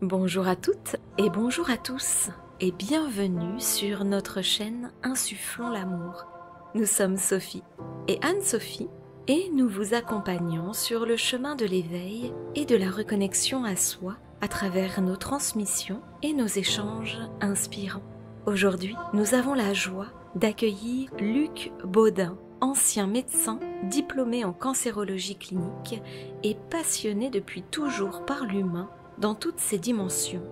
Bonjour à toutes et bonjour à tous et bienvenue sur notre chaîne Insufflons l'amour. Nous sommes Sophie et Anne-Sophie et nous vous accompagnons sur le chemin de l'éveil et de la reconnexion à soi à travers nos transmissions et nos échanges inspirants. Aujourd'hui, nous avons la joie d'accueillir Luc Baudin, ancien médecin diplômé en cancérologie clinique et passionné depuis toujours par l'humain dans toutes ses dimensions.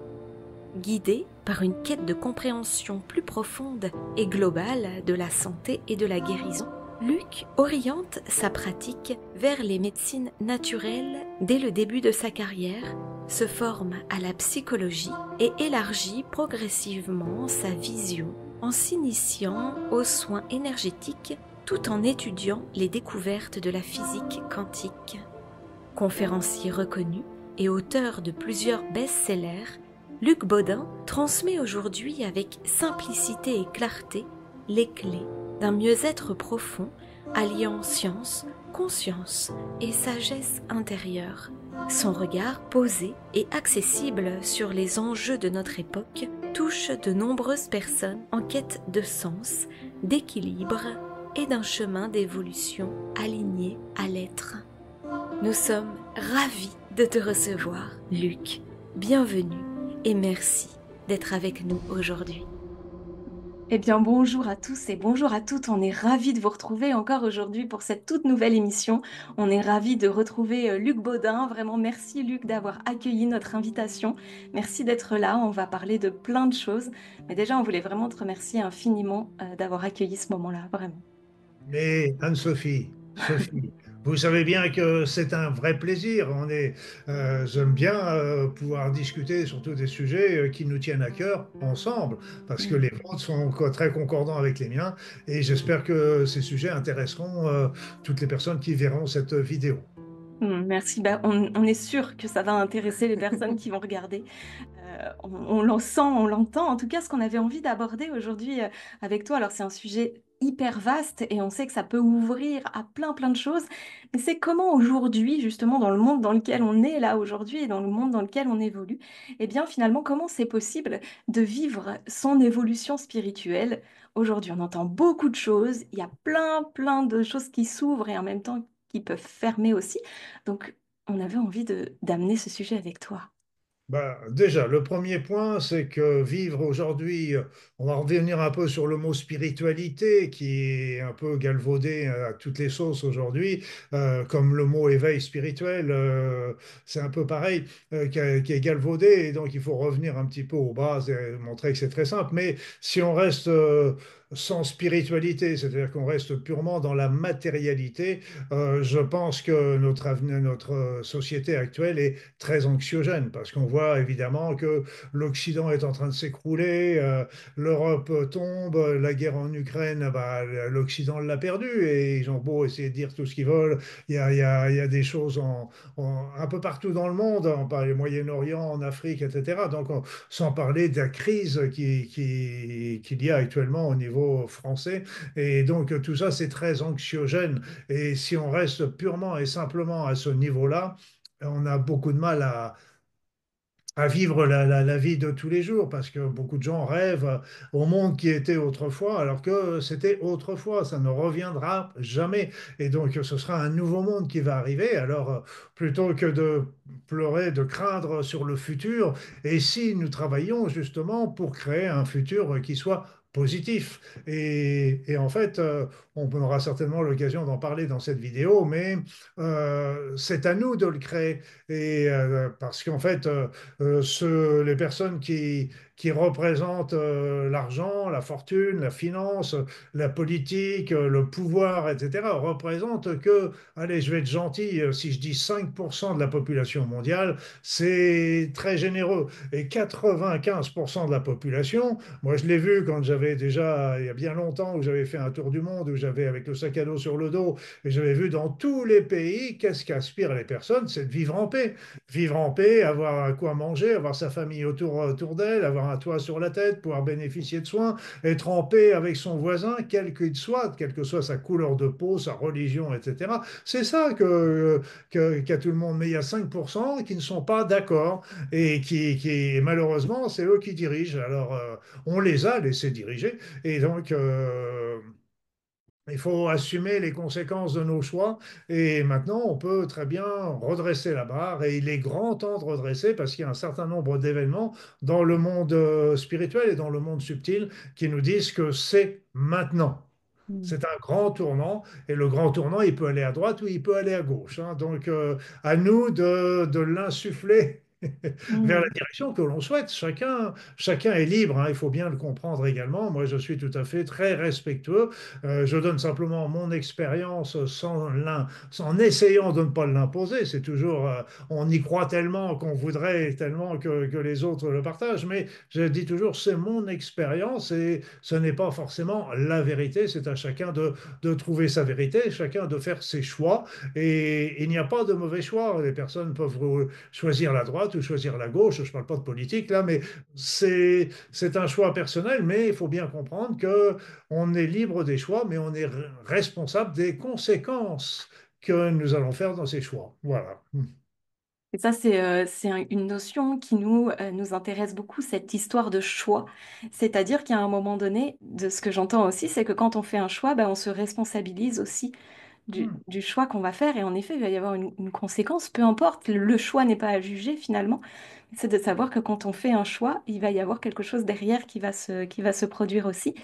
Guidé par une quête de compréhension plus profonde et globale de la santé et de la guérison, Luc oriente sa pratique vers les médecines naturelles dès le début de sa carrière, se forme à la psychologie et élargit progressivement sa vision en s'initiant aux soins énergétiques tout en étudiant les découvertes de la physique quantique. Conférencier reconnu et auteur de plusieurs best-sellers, Luc Baudin transmet aujourd'hui avec simplicité et clarté les clés d'un mieux-être profond, alliant science, conscience et sagesse intérieure. Son regard posé et accessible sur les enjeux de notre époque touche de nombreuses personnes en quête de sens, d'équilibre et d'un chemin d'évolution aligné à l'être. Nous sommes ravis de te recevoir, Luc. Bienvenue et merci d'être avec nous aujourd'hui. Eh bien, bonjour à tous et bonjour à toutes. On est ravis de vous retrouver encore aujourd'hui pour cette toute nouvelle émission. On est ravis de retrouver Luc Baudin. Vraiment, merci Luc d'avoir accueilli notre invitation. Merci d'être là. On va parler de plein de choses. Mais déjà, on voulait vraiment te remercier infiniment d'avoir accueilli ce moment-là, vraiment. Mais Sophie, vous savez bien que c'est un vrai plaisir. J'aime bien pouvoir discuter sur tous des sujets qui nous tiennent à cœur ensemble, parce que Mm. les vôtres sont très concordants avec les miens, et j'espère que ces sujets intéresseront toutes les personnes qui verront cette vidéo. Merci. Bah, on est sûr que ça va intéresser les personnes qui vont regarder. On l'en sent, on l'entend. En tout cas, ce qu'on avait envie d'aborder aujourd'hui avec toi, alors c'est un sujet hyper vaste et on sait que ça peut ouvrir à plein de choses, mais c'est comment aujourd'hui, justement, dans le monde dans lequel on est là aujourd'hui et dans le monde dans lequel on évolue, eh bien finalement, comment c'est possible de vivre son évolution spirituelle aujourd'hui? On entend beaucoup de choses, il y a plein de choses qui s'ouvrent et en même temps qui peuvent fermer aussi. Donc, on avait envie d'amener ce sujet avec toi. Bah, déjà, le premier point, c'est que vivre aujourd'hui, on va revenir un peu sur le mot spiritualité, qui est un peu galvaudé à toutes les sauces aujourd'hui, comme le mot éveil spirituel, c'est un peu pareil, qui est galvaudé, et donc il faut revenir un petit peu aux bases et montrer que c'est très simple. Mais si on reste sans spiritualité, c'est-à-dire qu'on reste purement dans la matérialité, je pense que notre avenir, notre société actuelle est très anxiogène parce qu'on voit évidemment que l'Occident est en train de s'écrouler, l'Europe tombe, la guerre en Ukraine, bah, l'Occident l'a perdu et ils ont beau essayer de dire tout ce qu'ils veulent, il y a des choses un peu partout dans le monde, on parle du Moyen-Orient, en Afrique, etc. Donc, sans parler de la crise qu'il y a actuellement au niveau français. Et donc, tout ça, c'est très anxiogène. Et si on reste purement et simplement à ce niveau-là, on a beaucoup de mal à vivre la vie de tous les jours parce que beaucoup de gens rêvent au monde qui était autrefois alors que c'était autrefois, ça ne reviendra jamais. Et donc ce sera un nouveau monde qui va arriver. Alors plutôt que de pleurer, de craindre sur le futur, et si nous travaillons justement pour créer un futur qui soit positif. Et en fait, on aura certainement l'occasion d'en parler dans cette vidéo, mais c'est à nous de le créer. Et parce qu'en fait, les personnes qui représentent l'argent, la fortune, la finance, la politique, le pouvoir, etc., représentent que, allez, je vais être gentil, si je dis 5% de la population mondiale, c'est très généreux. Et 95% de la population, moi je l'ai vu quand j'avais j'avais déjà, il y a bien longtemps, où j'avais fait un tour du monde, où j'avais avec le sac à dos sur le dos, et j'avais vu dans tous les pays, qu'est-ce qu'aspirent les personnes, c'est de vivre en paix. Vivre en paix, avoir à quoi manger, avoir sa famille autour d'elle, avoir un toit sur la tête, pouvoir bénéficier de soins, être en paix avec son voisin, quel qu'il soit, quelle que soit sa couleur de peau, sa religion, etc. C'est ça qu'a tout le monde. Mais il y a 5% qui ne sont pas d'accord et malheureusement, c'est eux qui dirigent. Alors, on les a laissés diriger. Et donc, il faut assumer les conséquences de nos choix. Et maintenant, on peut très bien redresser la barre. Et il est grand temps de redresser parce qu'il y a un certain nombre d'événements dans le monde spirituel et dans le monde subtil qui nous disent que c'est maintenant. Mm. C'est un grand tournant, et le grand tournant, il peut aller à droite ou il peut aller à gauche, hein. Donc, à nous de l'insuffler vers la Mm. direction que l'on souhaite. Chacun est libre, hein, il faut bien le comprendre également. Moi, je suis tout à fait très respectueux. Je donne simplement mon expérience sans essayant de ne pas l'imposer. C'est toujours, on y croit tellement qu'on voudrait tellement que les autres le partagent, mais je dis toujours, c'est mon expérience et ce n'est pas forcément la vérité. C'est à chacun de trouver sa vérité, chacun de faire ses choix. Et il n'y a pas de mauvais choix. Les personnes peuvent choisir la droite ou choisir la gauche. Je ne parle pas de politique là, mais c'est un choix personnel. Mais il faut bien comprendre que on est libre des choix, mais on est responsable des conséquences que nous allons faire dans ces choix. Voilà. Et ça, c'est une notion qui nous intéresse beaucoup, cette histoire de choix. C'est-à-dire qu'à un moment donné, de ce que j'entends aussi, c'est que quand on fait un choix, ben, on se responsabilise aussi du choix qu'on va faire. Et en effet, il va y avoir une conséquence, peu importe, le choix n'est pas à juger finalement. C'est de savoir que quand on fait un choix, il va y avoir quelque chose derrière qui va se produire aussi.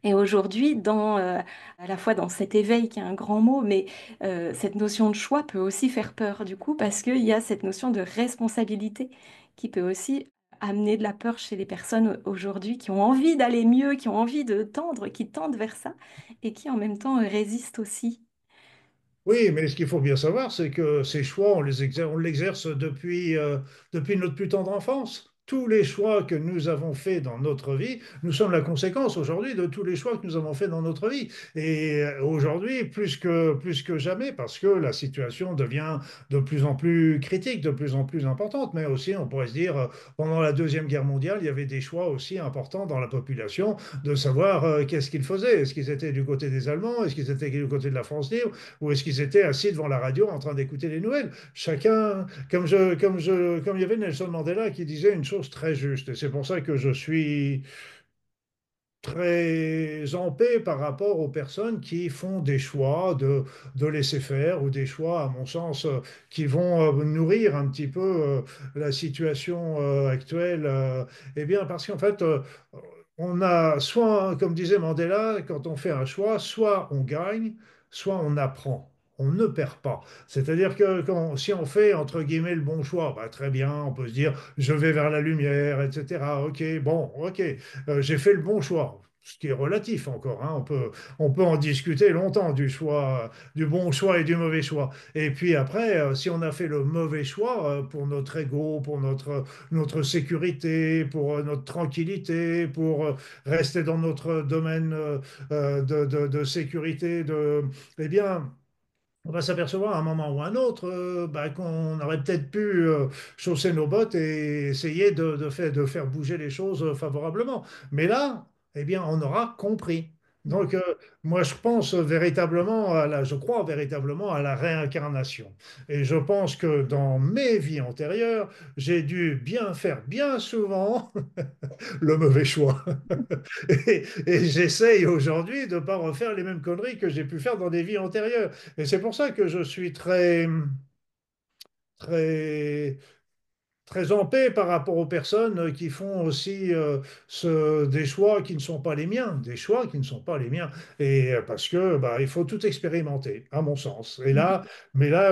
Et aujourd'hui, à la fois dans cet éveil qui est un grand mot, mais cette notion de choix peut aussi faire peur du coup, parce qu'il y a cette notion de responsabilité qui peut aussi amener de la peur chez les personnes aujourd'hui qui ont envie d'aller mieux, qui ont envie de tendre, qui tendent vers ça, et qui en même temps résistent aussi. Oui, mais ce qu'il faut bien savoir, c'est que ces choix, on l'exerce depuis notre plus tendre enfance. Tous les choix que nous avons faits dans notre vie, nous sommes la conséquence aujourd'hui de tous les choix que nous avons faits dans notre vie. Et aujourd'hui, plus que jamais, parce que la situation devient de plus en plus critique, de plus en plus importante. Mais aussi, on pourrait se dire, pendant la Deuxième Guerre mondiale, il y avait des choix aussi importants dans la population de savoir qu'est-ce qu'ils faisaient. Est-ce qu'ils étaient du côté des Allemands? Est-ce qu'ils étaient du côté de la France libre? Ou est-ce qu'ils étaient assis devant la radio en train d'écouter les nouvelles? Chacun, comme il y avait Nelson Mandela qui disait une chose très juste, et c'est pour ça que je suis très en paix par rapport aux personnes qui font des choix de laisser faire ou des choix, à mon sens, qui vont nourrir un petit peu la situation actuelle. Eh bien, parce qu'en fait, on a soit, comme disait Mandela, quand on fait un choix, soit on gagne, soit on apprend. On ne perd pas. C'est-à-dire que si on fait, entre guillemets, le bon choix, bah, très bien, on peut se dire, je vais vers la lumière, etc. Ok, bon, ok, j'ai fait le bon choix. Ce qui est relatif encore, hein. On peut en discuter longtemps du choix, du bon choix et du mauvais choix. Et puis après, si on a fait le mauvais choix pour notre ego, pour notre sécurité, pour notre tranquillité, pour rester dans notre domaine de sécurité, eh bien, on va s'apercevoir à un moment ou à un autre bah, qu'on aurait peut-être pu chausser nos bottes et essayer de faire bouger les choses favorablement. Mais là, eh bien, on aura compris. Donc, moi, je crois véritablement à la réincarnation. Et je pense que dans mes vies antérieures, j'ai dû bien faire bien souvent le mauvais choix. Et j'essaye aujourd'hui de ne pas refaire les mêmes conneries que j'ai pu faire dans des vies antérieures. Et c'est pour ça que je suis très, très en paix par rapport aux personnes qui font aussi des choix qui ne sont pas les miens, des choix qui ne sont pas les miens. Et parce que bah, il faut tout expérimenter, à mon sens. Mais là,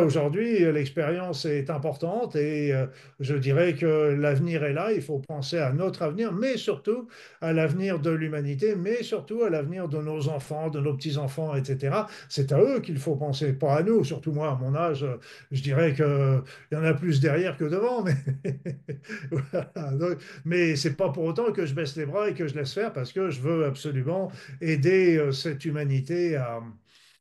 aujourd'hui, l'expérience est importante et je dirais que l'avenir est là. Il faut penser à notre avenir, mais surtout à l'avenir de l'humanité, mais surtout à l'avenir de nos enfants, de nos petits-enfants, etc. C'est à eux qu'il faut penser, pas à nous. Surtout moi, à mon âge, je dirais qu'il y en a plus derrière que devant, mais Voilà. Mais c'est pas pour autant que je baisse les bras et que je laisse faire parce que je veux absolument aider cette humanité à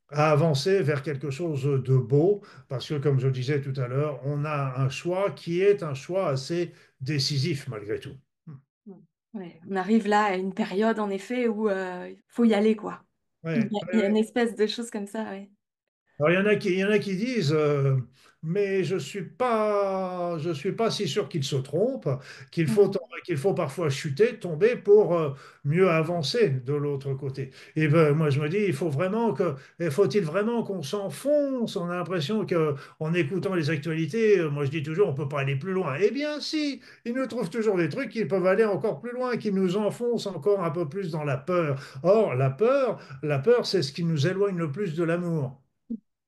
avancer vers quelque chose de beau. Parce que, comme je disais tout à l'heure, on a un choix qui est un choix assez décisif malgré tout. Mm. Ouais, on arrive là à une période, en effet, où il faut y aller, quoi. Ouais. Il y a une espèce de chose comme ça, ouais. Alors, il y en a qui disent, mais je suis pas si sûr qu'ils se trompent, Mm. qu'il faut parfois chuter, tomber pour mieux avancer de l'autre côté. Et ben, moi, je me dis, faut-il vraiment qu'on s'enfonce? On a l'impression que, en écoutant les actualités, moi, je dis toujours, on peut pas aller plus loin. Eh bien, si, ils nous trouvent toujours des trucs qui peuvent aller encore plus loin, qui nous enfoncent encore un peu plus dans la peur. Or, la peur, c'est ce qui nous éloigne le plus de l'amour.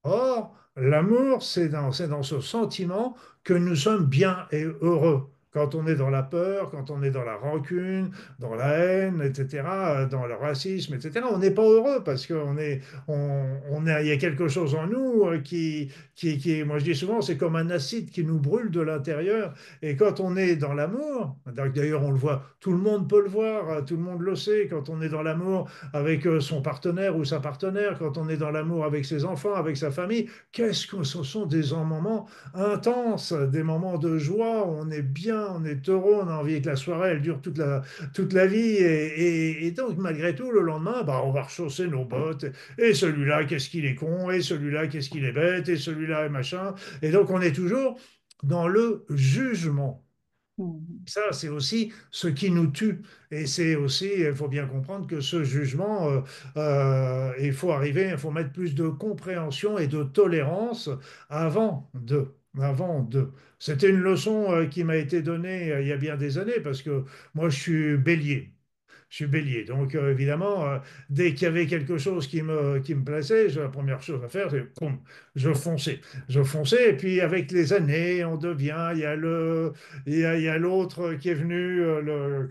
Or, l'amour, c'est dans ce sentiment que nous sommes bien et heureux. Quand on est dans la peur, quand on est dans la rancune, dans la haine, etc., dans le racisme, etc., on n'est pas heureux parce il y a quelque chose en nous moi je dis souvent, c'est comme un acide qui nous brûle de l'intérieur. Et quand on est dans l'amour, d'ailleurs on le voit, tout le monde peut le voir, tout le monde le sait, quand on est dans l'amour, avec son partenaire ou sa partenaire, quand on est dans l'amour avec ses enfants, avec sa famille, qu'est-ce que ce sont des moments intenses, des moments de joie, on est bien, on est heureux, on a envie que la soirée, elle dure toute la vie. Et donc, malgré tout, le lendemain, bah, on va rechausser nos bottes. Et celui-là, qu'est-ce qu'il est con, et celui-là, qu'est-ce qu'il est bête, et celui-là, et machin. Et donc, on est toujours dans le jugement. Mm. Ça, c'est aussi ce qui nous tue. Et c'est aussi, il faut bien comprendre que ce jugement, il faut arriver, il faut mettre plus de compréhension et de tolérance avant de. Avant de. C'était une leçon qui m'a été donnée il y a bien des années parce que moi, je suis bélier. Je suis bélier. Donc, évidemment, dès qu'il y avait quelque chose qui me plaisait, la première chose à faire, c'est boum, je fonçais. Je fonçais. Et puis, avec les années, on devient, il y a l'autre qui est venu,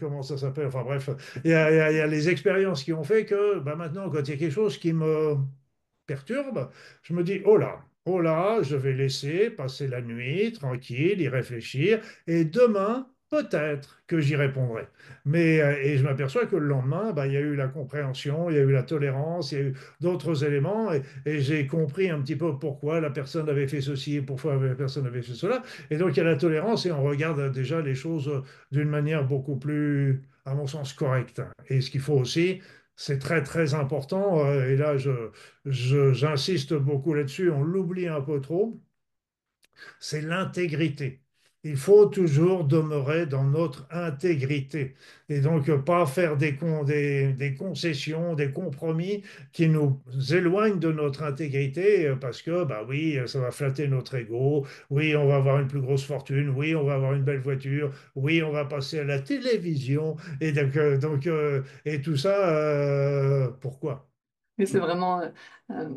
comment ça s'appelle? Enfin, bref, il y a les expériences qui ont fait que bah, maintenant, quand il y a quelque chose qui me perturbe, je me dis, oh là, je vais laisser passer la nuit tranquille, y réfléchir, et demain, peut-être que j'y répondrai. Et je m'aperçois que le lendemain, bah, il y a eu la compréhension, il y a eu la tolérance, il y a eu d'autres éléments, et j'ai compris un petit peu pourquoi la personne avait fait ceci et pourquoi la personne avait fait cela. Et donc, il y a la tolérance, et on regarde déjà les choses d'une manière beaucoup plus, à mon sens, correcte. Et ce qu'il faut aussi, c'est très très important, et là j'insiste beaucoup là-dessus, on l'oublie un peu trop, c'est l'intégrité. Il faut toujours demeurer dans notre intégrité et donc pas faire des concessions, des compromis qui nous éloignent de notre intégrité parce que, bah oui, ça va flatter notre ego, oui, on va avoir une plus grosse fortune, oui, on va avoir une belle voiture, oui, on va passer à la télévision et et tout ça, pourquoi? Mais c'est vraiment, euh,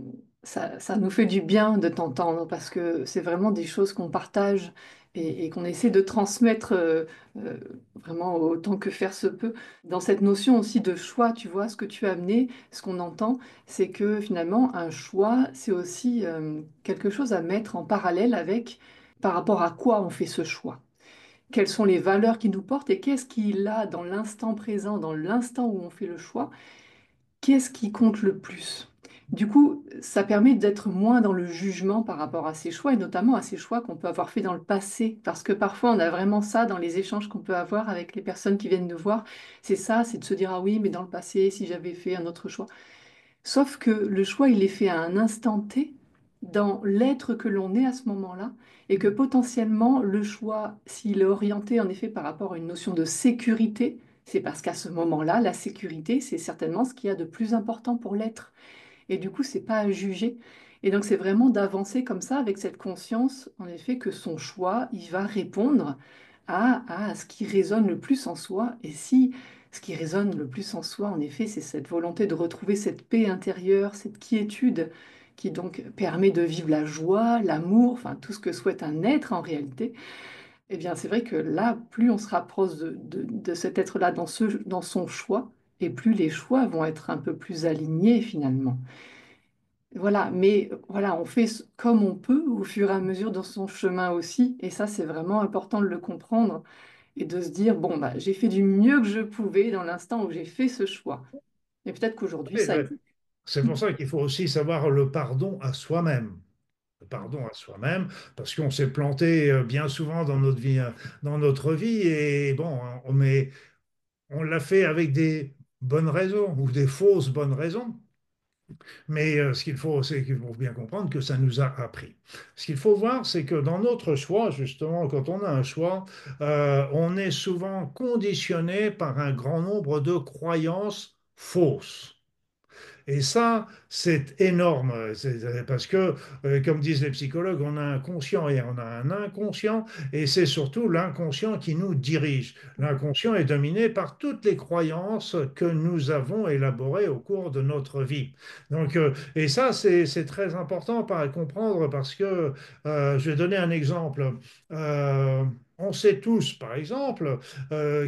ça nous fait du bien de t'entendre parce que c'est vraiment des choses qu'on partage et qu'on essaie de transmettre euh, vraiment autant que faire se peut. Dans cette notion aussi de choix, tu vois, ce que tu as amené, ce qu'on entend, c'est que finalement, un choix, c'est aussi quelque chose à mettre en parallèle avec par rapport à quoi on fait ce choix. Quelles sont les valeurs qui nous portent et qu'est-ce qui, là, dans l'instant présent, dans l'instant où on fait le choix, qu'est-ce qui compte le plus? Du coup, ça permet d'être moins dans le jugement par rapport à ces choix, et notamment à ces choix qu'on peut avoir fait dans le passé. Parce que parfois, on a vraiment ça dans les échanges qu'on peut avoir avec les personnes qui viennent nous voir. C'est ça, c'est de se dire, ah oui, mais dans le passé, si j'avais fait un autre choix. Sauf que le choix, il est fait à un instant T, dans l'être que l'on est à ce moment-là, et que potentiellement, le choix, s'il est orienté en effet par rapport à une notion de sécurité, c'est parce qu'à ce moment-là, la sécurité, c'est certainement ce qu'il y a de plus important pour l'être. Et du coup, c'est pas à juger. Et donc, c'est vraiment d'avancer comme ça, avec cette conscience, en effet, que son choix, il va répondre à ce qui résonne le plus en soi. Et si ce qui résonne le plus en soi, en effet, c'est cette volonté de retrouver cette paix intérieure, cette quiétude, qui donc permet de vivre la joie, l'amour, enfin, tout ce que souhaite un être en réalité, eh bien, c'est vrai que là, plus on se rapproche de cet être-là dans son choix, et plus les choix vont être un peu plus alignés finalement. Voilà, mais voilà, on fait comme on peut au fur et à mesure dans son chemin aussi. Et ça, c'est vraiment important de le comprendre et de se dire, bon, bah, j'ai fait du mieux que je pouvais dans l'instant où j'ai fait ce choix. Et peut-être qu'aujourd'hui, Et, ça évolue. c'est pour ça qu'il faut aussi savoir le pardon à soi-même. Le pardon à soi-même, parce qu'on s'est planté bien souvent dans notre vie, et bon, mais on l'a fait avec des bonnes raisons ou des fausses bonnes raisons. Mais ce qu'il faut, c'est qu'il faut bien comprendre que ça nous a appris. Ce qu'il faut voir, c'est que dans notre choix, justement, quand on a un choix, on est souvent conditionné par un grand nombre de croyances fausses. Et ça, c'est énorme. Parce que, comme disent les psychologues, on a un conscient et on a un inconscient, et c'est surtout l'inconscient qui nous dirige. L'inconscient est dominé par toutes les croyances que nous avons élaborées au cours de notre vie. Donc, et ça, c'est très important à comprendre parce que, je vais donner un exemple. Euh, on sait tous, par exemple,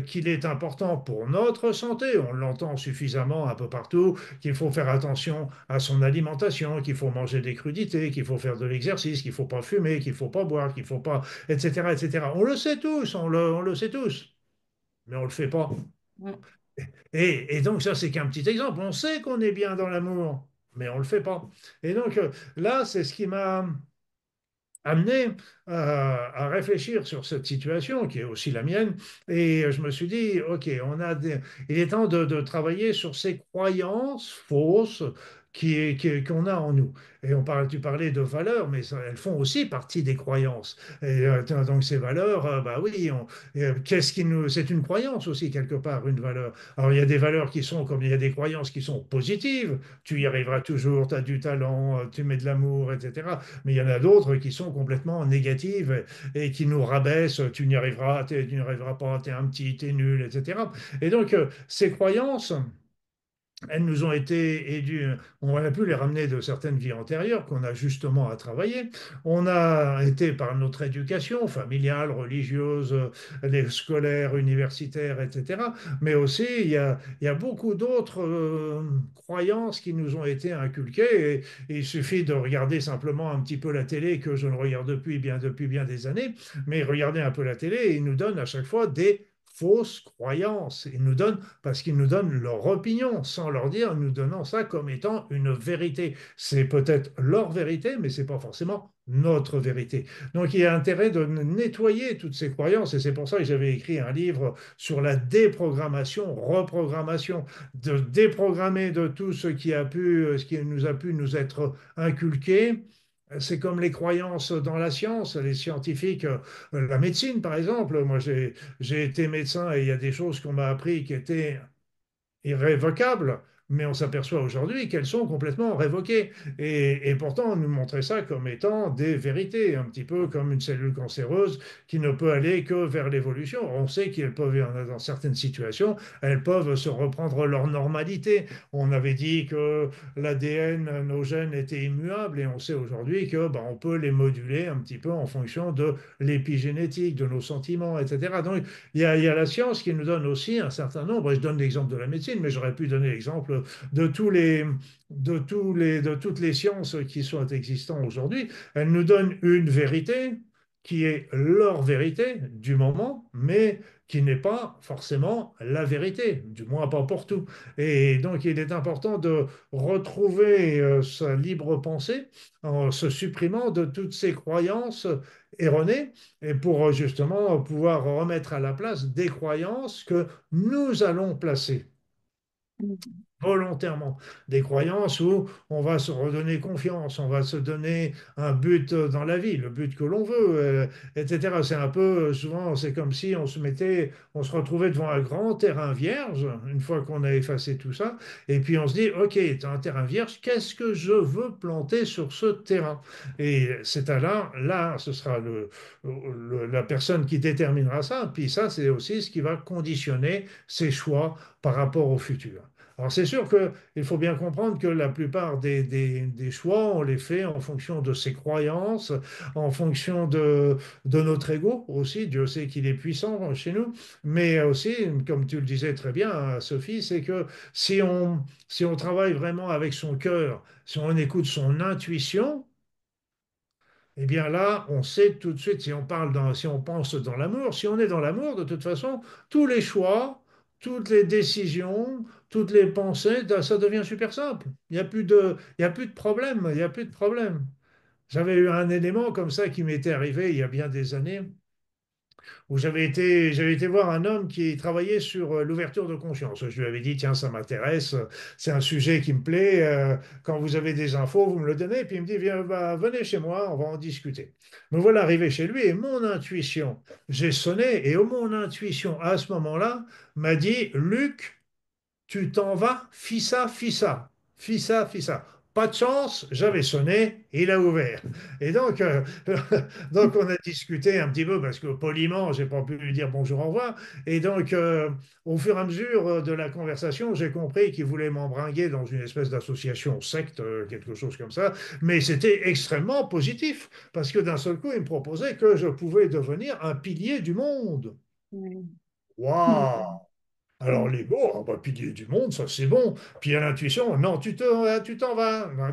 qu'il est important pour notre santé, on l'entend suffisamment un peu partout, qu'il faut faire attention à son alimentation, qu'il faut manger des crudités, qu'il faut faire de l'exercice, qu'il ne faut pas fumer, qu'il ne faut pas boire, qu'il ne faut pas, etc., etc. On le sait tous, on le sait tous, mais on ne le fait pas. Mm. Et donc ça, c'est qu'un petit exemple. On sait qu'on est bien dans l'amour, mais on ne le fait pas. Et donc là, c'est ce qui m'a amené à réfléchir sur cette situation qui est aussi la mienne. Et je me suis dit, OK, il est temps de travailler sur ces croyances fausses qu'on a en nous. Et tu parlais de valeurs, mais elles font aussi partie des croyances. Et donc ces valeurs, bah oui, c'est une croyance aussi quelque part, une valeur. Alors il y a des valeurs qui sont comme il y a des croyances qui sont positives. Tu y arriveras toujours, tu as du talent, tu mets de l'amour, etc. Mais il y en a d'autres qui sont complètement négatives et qui nous rabaissent. Tu n'y arriveras pas, tu es un petit, tu es nul, etc. Et donc, ces croyances, elles nous ont été on a pu les ramener de certaines vies antérieures qu'on a justement à travailler. On a été par notre éducation familiale, religieuse, les scolaires, universitaires, etc. Mais aussi, il y a beaucoup d'autres croyances qui nous ont été inculquées. Et il suffit de regarder simplement un petit peu la télé, que je ne regarde depuis bien des années, mais regarder un peu la télé, et ils nous donnent à chaque fois des fausses croyances. Parce qu'ils nous donnent leur opinion, sans leur dire, nous donnant ça comme étant une vérité. C'est peut-être leur vérité, mais c'est pas forcément notre vérité. Donc il y a intérêt de nettoyer toutes ces croyances, et c'est pour ça que j'avais écrit un livre sur la déprogrammation, reprogrammation, de déprogrammer de tout ce qui nous a pu nous être inculqué. C'est comme les croyances dans la science, les scientifiques, la médecine par exemple. Moi, j'ai été médecin et il y a des choses qu'on m'a appris qui étaient irrévocables, mais on s'aperçoit aujourd'hui qu'elles sont complètement révoquées. Et pourtant, on nous montrait ça comme étant des vérités, un petit peu comme une cellule cancéreuse qui ne peut aller que vers l'évolution. On sait qu'elles peuvent, dans certaines situations, elles peuvent se reprendre leur normalité. On avait dit que l'ADN, nos gènes étaient immuables, et on sait aujourd'hui que on peut les moduler un petit peu en fonction de l'épigénétique, de nos sentiments, etc. Donc, il y a la science qui nous donne aussi un certain nombre, et je donne l'exemple de la médecine, mais j'aurais pu donner l'exemple de toutes les sciences qui sont existantes aujourd'hui. Elles nous donnent une vérité qui est leur vérité du moment, mais qui n'est pas forcément la vérité, du moins pas pour tout. Et donc, il est important de retrouver sa libre pensée en se supprimant de toutes ces croyances erronées, et pour justement pouvoir remettre à la place des croyances que nous allons placer volontairement, des croyances où on va se redonner confiance, on va se donner un but dans la vie, le but que l'on veut, etc. C'est un peu, souvent, c'est comme si on se retrouvait devant un grand terrain vierge, une fois qu'on a effacé tout ça, et puis on se dit, OK, c'est un terrain vierge, qu'est-ce que je veux planter sur ce terrain? Et c'est là, ce sera la personne qui déterminera ça, puis ça, c'est aussi ce qui va conditionner ses choix par rapport au futur. Alors c'est sûr qu'il faut bien comprendre que la plupart des choix, on les fait en fonction de ses croyances, en fonction de notre ego aussi. Dieu sait qu'il est puissant chez nous. Mais aussi, comme tu le disais très bien, hein, Sophie, c'est que si on travaille vraiment avec son cœur, si on écoute son intuition, eh bien là, on sait tout de suite, si on pense dans l'amour, si on est dans l'amour, de toute façon, tous les choix, toutes les décisions, toutes les pensées, ça devient super simple. Il y a plus de problème, il y a plus de problème. J'avais eu un élément comme ça qui m'était arrivé il y a bien des années où j'avais été voir un homme qui travaillait sur l'ouverture de conscience. Je lui avais dit, tiens, ça m'intéresse, c'est un sujet qui me plaît. Quand vous avez des infos, vous me le donnez. Et puis il me dit, viens, bah, venez chez moi, on va en discuter. Me voilà arrivé chez lui et mon intuition, j'ai sonné et mon intuition à ce moment-là m'a dit, Luc, tu t'en vas, fissa, fissa, fissa, fissa. Pas de chance, j'avais sonné, il a ouvert. Et donc, donc on a discuté un petit peu parce que poliment, j'ai pas pu lui dire bonjour, au revoir. Et donc, au fur et à mesure de la conversation, j'ai compris qu'il voulait m'embringuer dans une espèce d'association secte, quelque chose comme ça. Mais c'était extrêmement positif parce que d'un seul coup, il me proposait que je pouvais devenir un pilier du monde. Oui. Waouh! Alors l'ego, ah bah, pilier du monde, ça c'est bon. Puis il y a l'intuition, non, tu t'en vas. Non,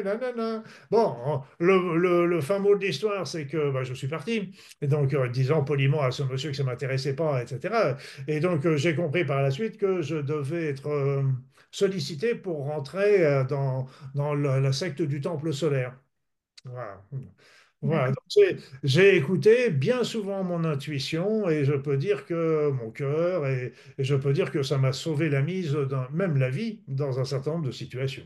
nanana. Bon, hein, le fin mot de l'histoire, c'est que bah, je suis parti. Et donc, disant poliment à ce monsieur que ça ne m'intéressait pas, etc. Et donc, j'ai compris par la suite que je devais être sollicité pour rentrer dans la secte du temple solaire. Voilà. Voilà, donc D'accord. j'ai écouté bien souvent mon intuition et je peux dire que mon cœur et je peux dire que ça m'a sauvé la mise, même la vie, dans un certain nombre de situations.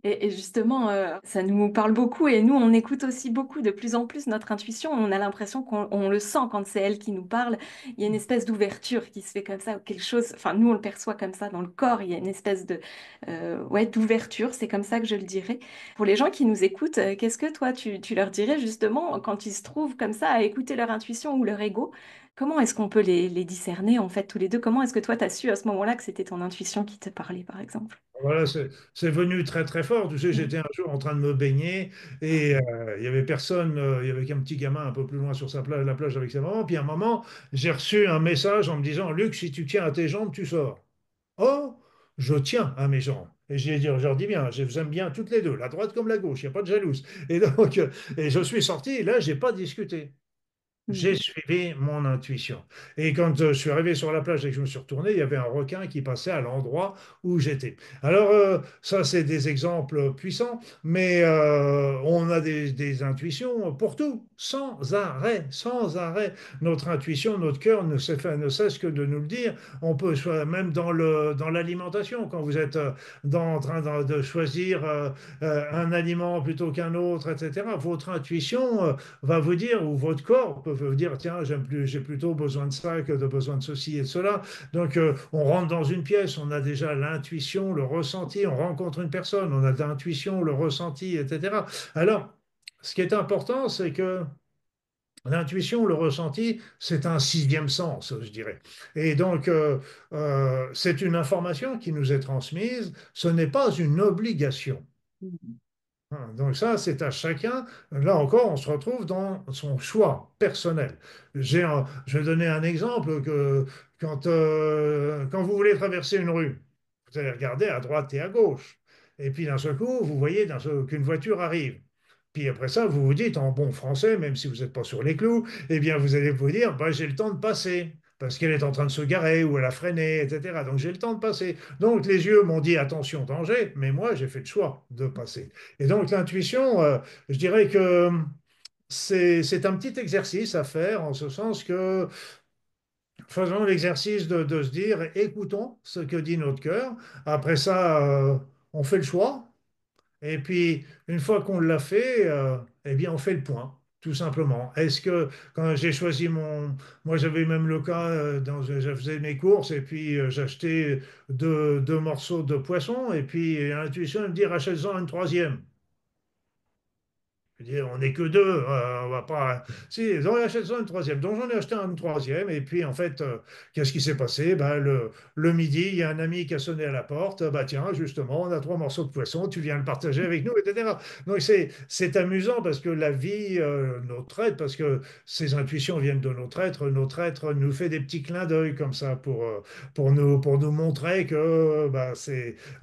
Et justement, ça nous parle beaucoup et nous, on écoute aussi beaucoup, de plus en plus notre intuition. On a l'impression qu'on le sent quand c'est elle qui nous parle. Il y a une espèce d'ouverture qui se fait comme ça, ou quelque chose. Enfin, nous, on le perçoit comme ça dans le corps. Il y a une espèce de, ouais, d'ouverture. C'est comme ça que je le dirais. Pour les gens qui nous écoutent, qu'est-ce que toi, tu leur dirais justement quand ils se trouvent comme ça à écouter leur intuition ou leur ego? Comment est-ce qu'on peut les discerner en fait tous les deux? Comment est-ce que toi, tu as su à ce moment-là que c'était ton intuition qui te parlait, par exemple? Voilà, c'est venu très très fort. Tu sais, j'étais un jour en train de me baigner et il y avait personne, il y avait qu'un petit gamin un peu plus loin sur la plage avec sa maman. Puis à un moment, j'ai reçu un message en me disant, Luc, si tu tiens à tes jambes, tu sors. Oh, je tiens à mes jambes. Et je leur dis bien, je vous aime bien toutes les deux, la droite comme la gauche, il n'y a pas de jalouse. Et donc, et je suis sorti, et là, j'ai pas discuté. J'ai Mhm. suivi mon intuition. Et quand je suis arrivé sur la plage et que je me suis retourné, il y avait un requin qui passait à l'endroit où j'étais. Alors, ça, c'est des exemples puissants, mais on a des intuitions pour tout, sans arrêt, sans arrêt. Notre intuition, notre cœur ne cesse que de nous le dire. On peut, même dans l'alimentation, quand vous êtes en train de choisir un aliment plutôt qu'un autre, etc., votre intuition va vous dire, ou votre corps peut vous dire, tiens, j'ai plutôt besoin de ça que de besoin de ceci et de cela. Donc, on rentre dans une pièce, on a déjà l'intuition, le ressenti, on rencontre une personne, on a l'intuition, le ressenti, etc. Alors, ce qui est important, c'est que l'intuition, le ressenti, c'est un sixième sens, je dirais. Et donc, c'est une information qui nous est transmise, ce n'est pas une obligation. Donc ça, c'est à chacun. Là encore, on se retrouve dans son choix personnel. Je vais donner un exemple que quand vous voulez traverser une rue, vous allez regarder à droite et à gauche. Et puis d'un seul coup, vous voyez qu'une voiture arrive. Puis après ça, vous vous dites en bon français, même si vous n'êtes pas sur les clous, eh bien vous allez vous dire, bah, j'ai le temps de passer. Parce qu'elle est en train de se garer ou elle a freiné, etc. Donc j'ai le temps de passer. Donc les yeux m'ont dit attention, danger, mais moi j'ai fait le choix de passer. Et donc l'intuition, je dirais que c'est un petit exercice à faire en ce sens que faisons l'exercice de se dire, écoutons ce que dit notre cœur. Après ça, on fait le choix. Et puis, une fois qu'on l'a fait, eh bien, on fait le point, tout simplement. Est-ce que quand j'ai choisi moi, j'avais même le cas, je faisais mes courses et puis j'achetais deux morceaux de poisson et puis l'intuition elle me dit, rachète-en une troisième. Je veux dire, on n'est que deux, on va pas. Si, j'en ai acheté un troisième, donc j'en ai acheté un troisième, et puis en fait, qu'est-ce qui s'est passé? Ben, le midi, il y a un ami qui a sonné à la porte. Bah tiens, justement, on a trois morceaux de poisson, tu viens le partager avec nous, etc. Donc c'est amusant parce que la vie, notre être, parce que ces intuitions viennent de notre être nous fait des petits clins d'œil comme ça pour nous montrer que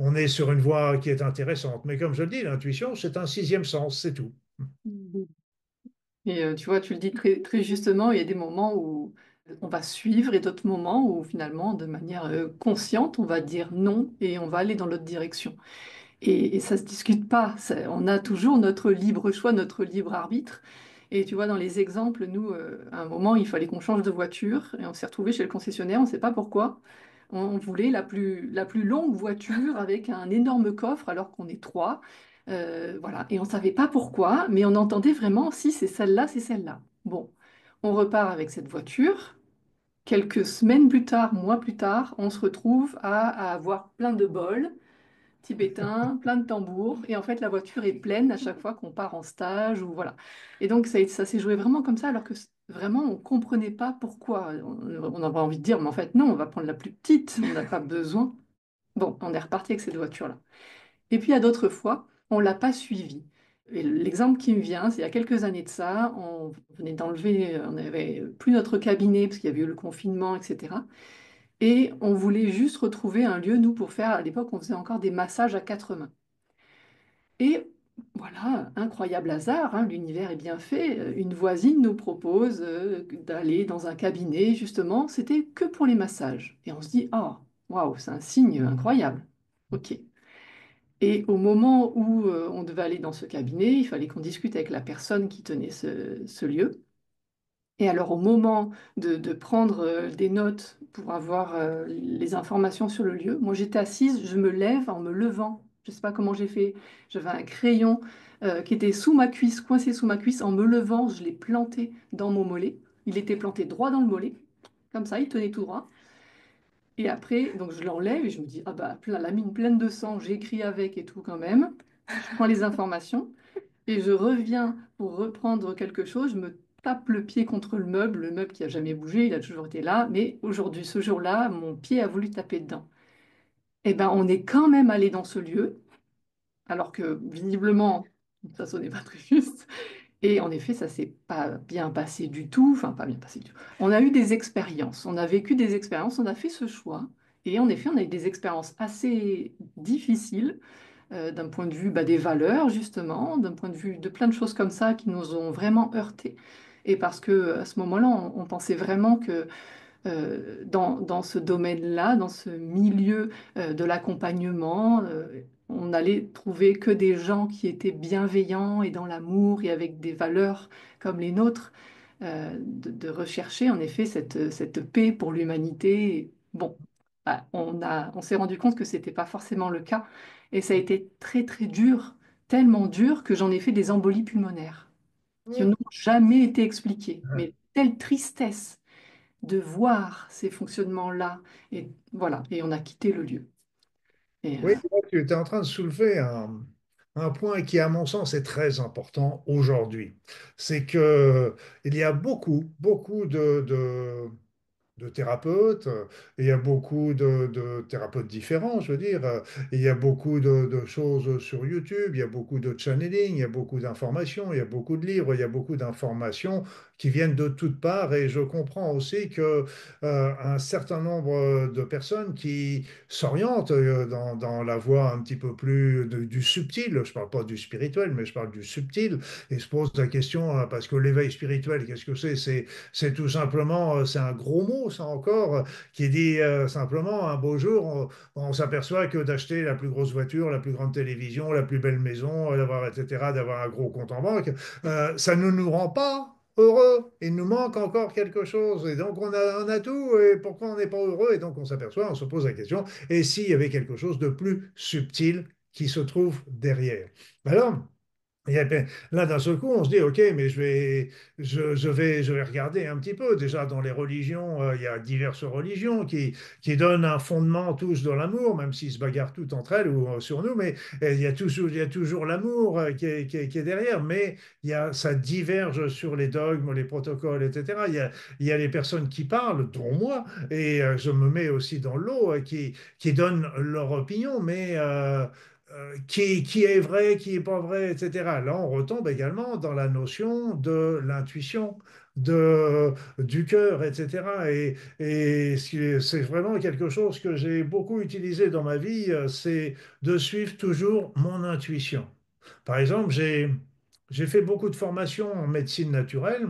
on est sur une voie qui est intéressante. Mais comme je le dis, l'intuition, c'est un sixième sens, c'est tout. Mhm. Et tu vois, tu le dis très, très justement, il y a des moments où on va suivre et d'autres moments où finalement, de manière consciente, on va dire non et on va aller dans l'autre direction. Et ça se discute pas. On a toujours notre libre choix, notre libre arbitre. Et tu vois, dans les exemples, nous, à un moment, il fallait qu'on change de voiture et on s'est retrouvé chez le concessionnaire, on ne sait pas pourquoi. On voulait la plus longue voiture avec un énorme coffre alors qu'on est trois. Voilà. Et on ne savait pas pourquoi, mais on entendait vraiment si c'est celle-là, c'est celle-là. Bon, on repart avec cette voiture. Quelques semaines plus tard, mois plus tard, on se retrouve à avoir plein de bols tibétain, plein de tambours, et en fait la voiture est pleine à chaque fois qu'on part en stage ou voilà. Et donc ça s'est joué vraiment comme ça, alors que vraiment on comprenait pas pourquoi. On avait envie de dire, mais en fait non, on va prendre la plus petite, on n'a pas besoin. Bon, on est reparti avec cette voiture-là. Et puis à d'autres fois, on l'a pas suivi. Et l'exemple qui me vient, c'est il y a quelques années de ça, on venait d'enlever, on n'avait plus notre cabinet parce qu'il y avait eu le confinement, etc. Et on voulait juste retrouver un lieu, nous, pour faire, à l'époque, on faisait encore des massages à quatre mains. Et voilà, incroyable hasard, hein, l'univers est bien fait. Une voisine nous propose d'aller dans un cabinet, justement, c'était que pour les massages. Et on se dit, oh, waouh, c'est un signe incroyable. Ok. Et au moment où on devait aller dans ce cabinet, il fallait qu'on discute avec la personne qui tenait ce lieu. Et alors, au moment de prendre des notes pour avoir les informations sur le lieu, moi j'étais assise, je me lève en me levant. Je ne sais pas comment j'ai fait. J'avais un crayon qui était sous ma cuisse, coincé sous ma cuisse. En me levant, je l'ai planté dans mon mollet. Il était planté droit dans le mollet, comme ça, il tenait tout droit. Et après, donc je l'enlève et je me dis, ah bah, la mine pleine de sang, j'écris avec et tout quand même. Je prends les informations. Et je reviens pour reprendre quelque chose, je me tape le pied contre le meuble qui a jamais bougé, il a toujours été là, mais aujourd'hui, ce jour-là, mon pied a voulu taper dedans. Eh ben, on est quand même allé dans ce lieu, alors que visiblement, ça sonnait pas très juste. Et en effet, ça s'est pas bien passé du tout, enfin pas bien passé du tout. On a eu des expériences, on a vécu des expériences, on a fait ce choix. Et en effet, on a eu des expériences assez difficiles d'un point de vue des valeurs, justement, d'un point de vue de plein de choses comme ça qui nous ont vraiment heurtés. Et parce que à ce moment-là, on pensait vraiment que dans ce domaine-là, dans ce milieu de l'accompagnement, on allait trouver que des gens qui étaient bienveillants et dans l'amour et avec des valeurs comme les nôtres, de rechercher en effet cette paix pour l'humanité. Bon, on s'est rendu compte que c'était pas forcément le cas et ça a été très très dur, tellement dur que j'en ai fait des embolies pulmonaires qui n'ont jamais été expliquées. Mais telle tristesse de voir ces fonctionnements-là. Et voilà, et on a quitté le lieu. Et, Oui, là, tu étais en train de soulever un point qui, à mon sens, est très important aujourd'hui. C'est que il y a beaucoup de thérapeutes, il y a beaucoup de thérapeutes différents, je veux dire, il y a beaucoup de choses sur YouTube, il y a beaucoup de channeling, il y a beaucoup d'informations, il y a beaucoup de livres, il y a beaucoup d'informations qui viennent de toutes parts et je comprends aussi que un certain nombre de personnes qui s'orientent dans la voie un petit peu plus du subtil, je ne parle pas du spirituel, mais je parle du subtil, et se posent la question, parce que l'éveil spirituel, qu'est-ce que c'est? C'est tout simplement, c'est un gros mot, ça encore, qui dit simplement un beau jour, on s'aperçoit que d'acheter la plus grosse voiture, la plus grande télévision, la plus belle maison, d'avoir, etc., d'avoir un gros compte en banque, ça ne nous rend pas heureux. Il nous manque encore quelque chose. Et donc, on a tout. Et pourquoi on n'est pas heureux? Et donc, on s'aperçoit, on se pose la question, et s'il y avait quelque chose de plus subtil qui se trouve derrière? Alors, Là, d'un seul coup, on se dit, OK, mais je vais regarder un petit peu. Déjà, dans les religions, il y a diverses religions qui donnent un fondement tous dans l'amour, même s'ils se bagarrent toutes entre elles ou sur nous, mais il y a toujours l'amour qui est derrière, mais ça diverge sur les dogmes, les protocoles, etc. Il y a les personnes qui parlent, dont moi, et je me mets aussi dans l'eau, qui donnent leur opinion, mais qui est vrai, qui est pas vrai, etc. Là, on retombe également dans la notion de l'intuition, du cœur, etc. Et c'est vraiment quelque chose que j'ai beaucoup utilisé dans ma vie, c'est de suivre toujours mon intuition. Par exemple, j'ai fait beaucoup de formations en médecine naturelle.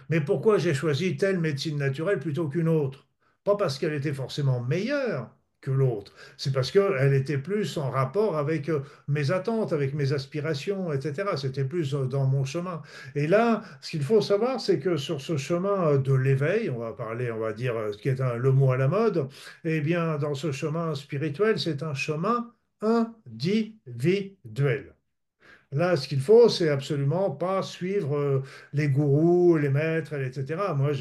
Mais pourquoi j'ai choisi telle médecine naturelle plutôt qu'une autre? Pas parce qu'elle était forcément meilleure que l'autre, c'est parce qu'elle était plus en rapport avec mes attentes, avec mes aspirations, etc. C'était plus dans mon chemin. Et là, ce qu'il faut savoir, c'est que sur ce chemin de l'éveil, on va parler, on va dire, ce qui est le mot à la mode, eh bien, dans ce chemin spirituel, c'est un chemin individuel. Là, ce qu'il faut, c'est absolument pas suivre les gourous, les maîtres, etc. Moi,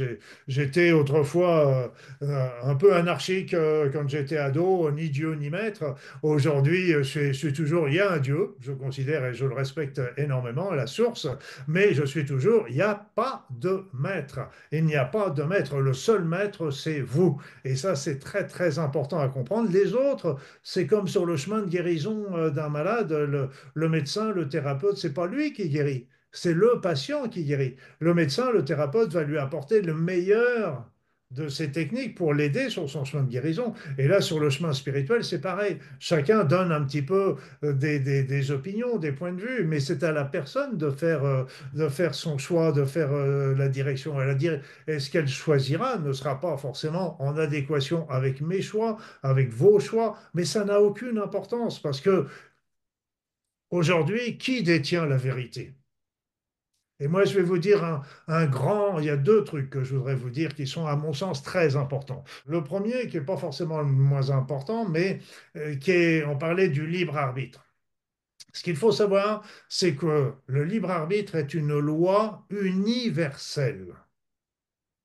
j'étais autrefois un peu anarchique quand j'étais ado, ni Dieu ni maître. Aujourd'hui, je suis toujours, il y a un Dieu, je considère et je le respecte énormément, la source, mais je suis toujours, il n'y a pas de maître. Il n'y a pas de maître. Le seul maître, c'est vous. Et ça, c'est très, très important à comprendre. Les autres, c'est comme sur le chemin de guérison d'un malade. Le médecin, le thérapeute, c'est pas lui qui guérit, c'est le patient qui guérit. Le médecin, le thérapeute va lui apporter le meilleur de ses techniques pour l'aider sur son chemin de guérison. Et là, sur le chemin spirituel, c'est pareil. Chacun donne un petit peu des opinions, des points de vue, mais c'est à la personne de faire son choix, de faire la direction. Et ce qu'elle choisira ne sera pas forcément en adéquation avec mes choix, avec vos choix, mais ça n'a aucune importance parce que aujourd'hui, qui détient la vérité? Et moi, je vais vous dire il y a deux trucs que je voudrais vous dire qui sont, à mon sens, très importants. Le premier, qui n'est pas forcément le moins important, mais on parlait du libre arbitre. Ce qu'il faut savoir, c'est que le libre arbitre est une loi universelle.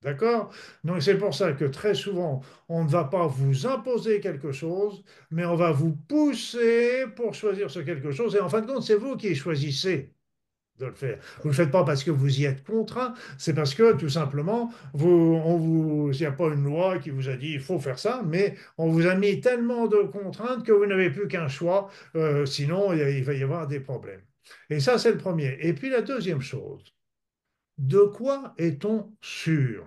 D'accord? Donc c'est pour ça que très souvent, on ne va pas vous imposer quelque chose, mais on va vous pousser pour choisir ce quelque chose. Et en fin de compte, c'est vous qui choisissez de le faire. Vous ne le faites pas parce que vous y êtes contraint, c'est parce que tout simplement, il n'y a pas une loi qui vous a dit il faut faire ça, mais on vous a mis tellement de contraintes que vous n'avez plus qu'un choix, sinon il va y avoir des problèmes. Et ça, c'est le premier. Et puis la deuxième chose, de quoi est-on sûr?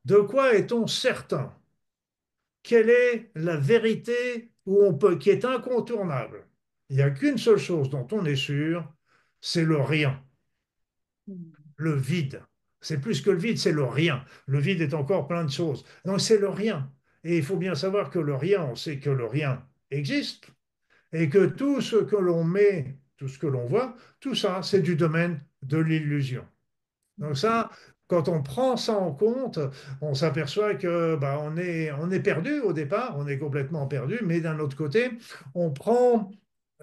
De quoi est-on certain? Quelle est la vérité qui est incontournable? Il n'y a qu'une seule chose dont on est sûr, c'est le rien. Le vide. C'est plus que le vide, c'est le rien. Le vide est encore plein de choses. Donc c'est le rien. Et il faut bien savoir que le rien, on sait que le rien existe et que tout ce que l'on met, tout ce que l'on voit, tout ça, c'est du domaine de l'illusion. Donc ça, quand on prend ça en compte, on s'aperçoit que bah, on est perdu au départ, on est complètement perdu, mais d'un autre côté, on prend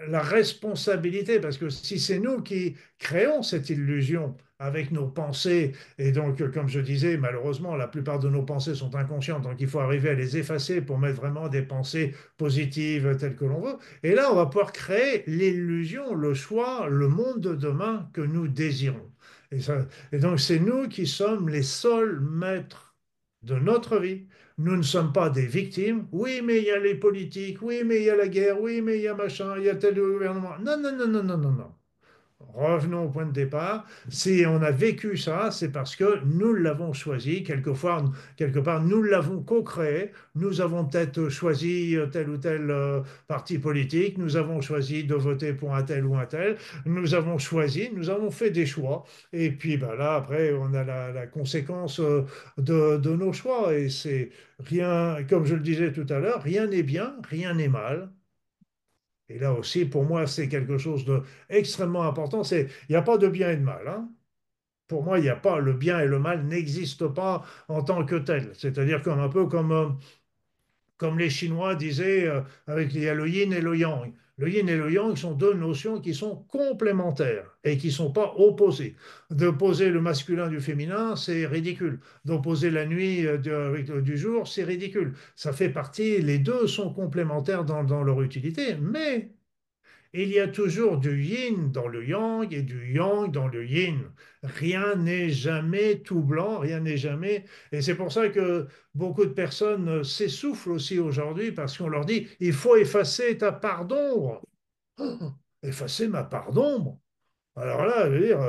la responsabilité, parce que si c'est nous qui créons cette illusion avec nos pensées, et donc, comme je disais, malheureusement, la plupart de nos pensées sont inconscientes, donc il faut arriver à les effacer pour mettre vraiment des pensées positives telles que l'on veut. Et là, on va pouvoir créer l'illusion, le choix, le monde de demain que nous désirons. Et donc, c'est nous qui sommes les seuls maîtres de notre vie. Nous ne sommes pas des victimes. Oui, mais il y a les politiques. Oui, mais il y a la guerre. Oui, mais il y a machin. Il y a tel gouvernement. Non, non, non, non, non, non, non. Revenons au point de départ. Si on a vécu ça, c'est parce que nous l'avons choisi. Quelquefois, quelque part, nous l'avons co-créé. Nous avons peut-être choisi tel ou tel parti politique. Nous avons choisi de voter pour un tel ou un tel. Nous avons choisi, nous avons fait des choix. Et puis ben là, après, on a la conséquence de nos choix. Et c'est rien, comme je le disais tout à l'heure, rien n'est bien, rien n'est mal. Et là aussi, pour moi, c'est quelque chose d'extrêmement important. Il n'y a pas de bien et de mal, hein. Pour moi, il n'y a pas le bien et le mal n'existent pas en tant que tel. C'est-à-dire comme un peu comme comme les Chinois disaient, il y a le yin et le yang. Le yin et le yang sont deux notions qui sont complémentaires et qui ne sont pas opposées. D'opposer le masculin du féminin, c'est ridicule. D'opposer la nuit avec du jour, c'est ridicule. Ça fait partie, les deux sont complémentaires dans leur utilité, mais il y a toujours du yin dans le yang et du yang dans le yin. Rien n'est jamais tout blanc, rien n'est jamais. Et c'est pour ça que beaucoup de personnes s'essoufflent aussi aujourd'hui parce qu'on leur dit, il faut effacer ta part d'ombre. Oh, effacer ma part d'ombre. Alors là, je veux dire,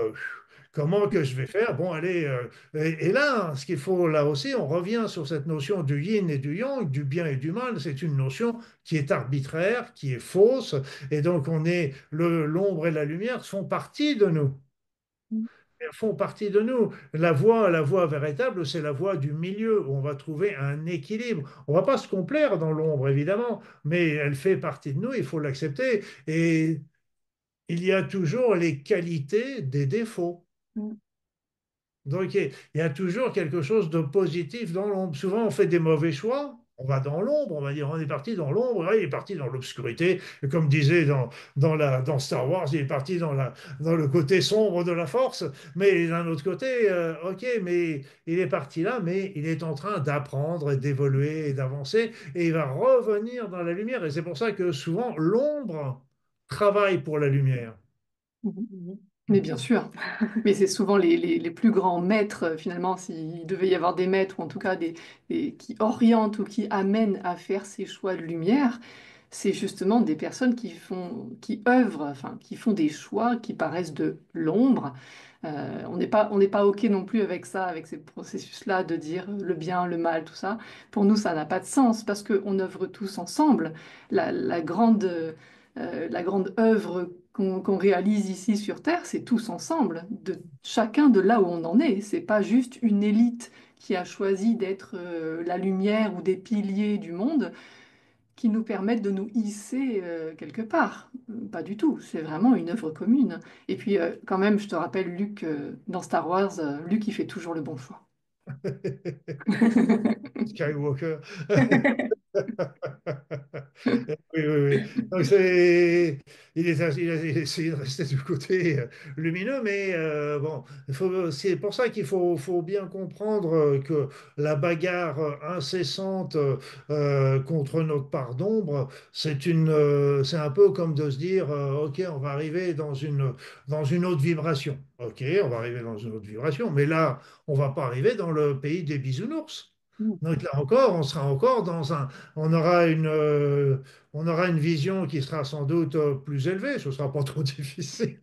comment que je vais faire? Bon, allez, et là, ce qu'il faut, là aussi, on revient sur cette notion du yin et du yang, du bien et du mal. C'est une notion qui est arbitraire, qui est fausse, et donc l'ombre et la lumière font partie de nous. Elles font partie de nous. La voie véritable, c'est la voie du milieu où on va trouver un équilibre. On ne va pas se complaire dans l'ombre, évidemment, mais elle fait partie de nous, il faut l'accepter. Et il y a toujours les qualités des défauts. Mm. Donc, il y a toujours quelque chose de positif dans l'ombre. Souvent, on fait des mauvais choix. On va dans l'ombre, on va dire on est parti dans l'ombre, ouais, il est parti dans l'obscurité. Et comme disait dans Star Wars, il est parti dans le côté sombre de la force. Mais d'un autre côté, ok, mais il est parti là, mais il est en train d'apprendre et d'évoluer et d'avancer. Et il va revenir dans la lumière. Et c'est pour ça que souvent, l'ombre travaille pour la lumière. Mhm. Mais bien sûr, mais c'est souvent les plus grands maîtres, finalement, s'il devait y avoir des maîtres, ou en tout cas qui orientent ou qui amènent à faire ces choix de lumière, c'est justement des personnes qui œuvrent, enfin, qui font des choix qui paraissent de l'ombre. On n'est pas OK non plus avec ça, avec ces processus-là de dire le bien, le mal, tout ça. Pour nous, ça n'a pas de sens parce qu'on œuvre tous ensemble. La grande œuvre qu'on réalise ici sur Terre, c'est tous ensemble, de chacun de là où on en est. C'est pas juste une élite qui a choisi d'être la lumière ou des piliers du monde qui nous permettent de nous hisser quelque part. Pas du tout, c'est vraiment une œuvre commune. Et puis quand même, je te rappelle, Luke, dans Star Wars, Luke, il fait toujours le bon choix. Skywalker. Oui, oui, oui. Donc il a essayé de rester du côté lumineux, mais bon, c'est pour ça faut bien comprendre que la bagarre incessante contre notre part d'ombre, c'est un peu comme de se dire, OK, on va arriver dans une autre vibration. OK, on va arriver dans une autre vibration, mais là, on va pas arriver dans le pays des bisounours. Donc là encore, on sera encore on aura on aura une vision qui sera sans doute plus élevée. Ce sera pas trop difficile.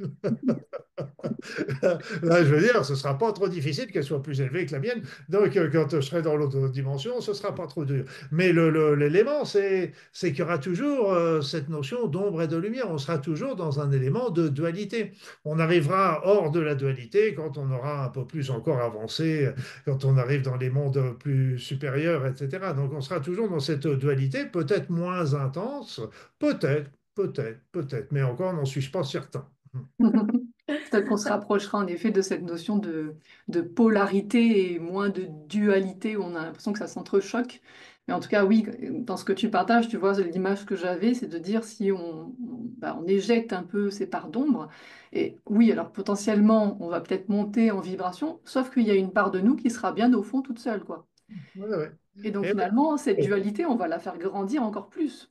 Là, je veux dire, ce sera pas trop difficile qu'elle soit plus élevée que la mienne. Donc, quand je serai dans l'autre dimension, ce sera pas trop dur. Mais l'élément, c'est qu'il y aura toujours cette notion d'ombre et de lumière. On sera toujours dans un élément de dualité. On arrivera hors de la dualité quand on aura un peu plus encore avancé, quand on arrive dans les mondes plus supérieurs, etc. Donc, on sera toujours dans cette dualité, peut-être moins intense, peut-être, mais encore, n'en suis-je pas certain. Peut-être qu'on se rapprochera en effet de cette notion de polarité et moins de dualité où on a l'impression que ça s'entrechoque. Mais en tout cas, oui, dans ce que tu partages, tu vois, l'image que j'avais, c'est de dire si on éjecte un peu ces parts d'ombre. Et oui, alors potentiellement, on va peut-être monter en vibration, sauf qu'il y a une part de nous qui sera bien au fond toute seule, quoi. Ouais, ouais. Et donc Et finalement, cette ouais. dualité, on va la faire grandir encore plus.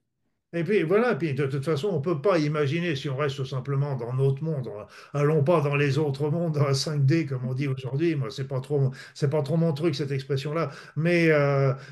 Et puis voilà, puis de toute façon, on ne peut pas imaginer si on reste simplement dans notre monde. Allons pas dans les autres mondes, dans la 5D, comme on dit aujourd'hui. Moi, c'est pas trop mon truc, cette expression-là. Mais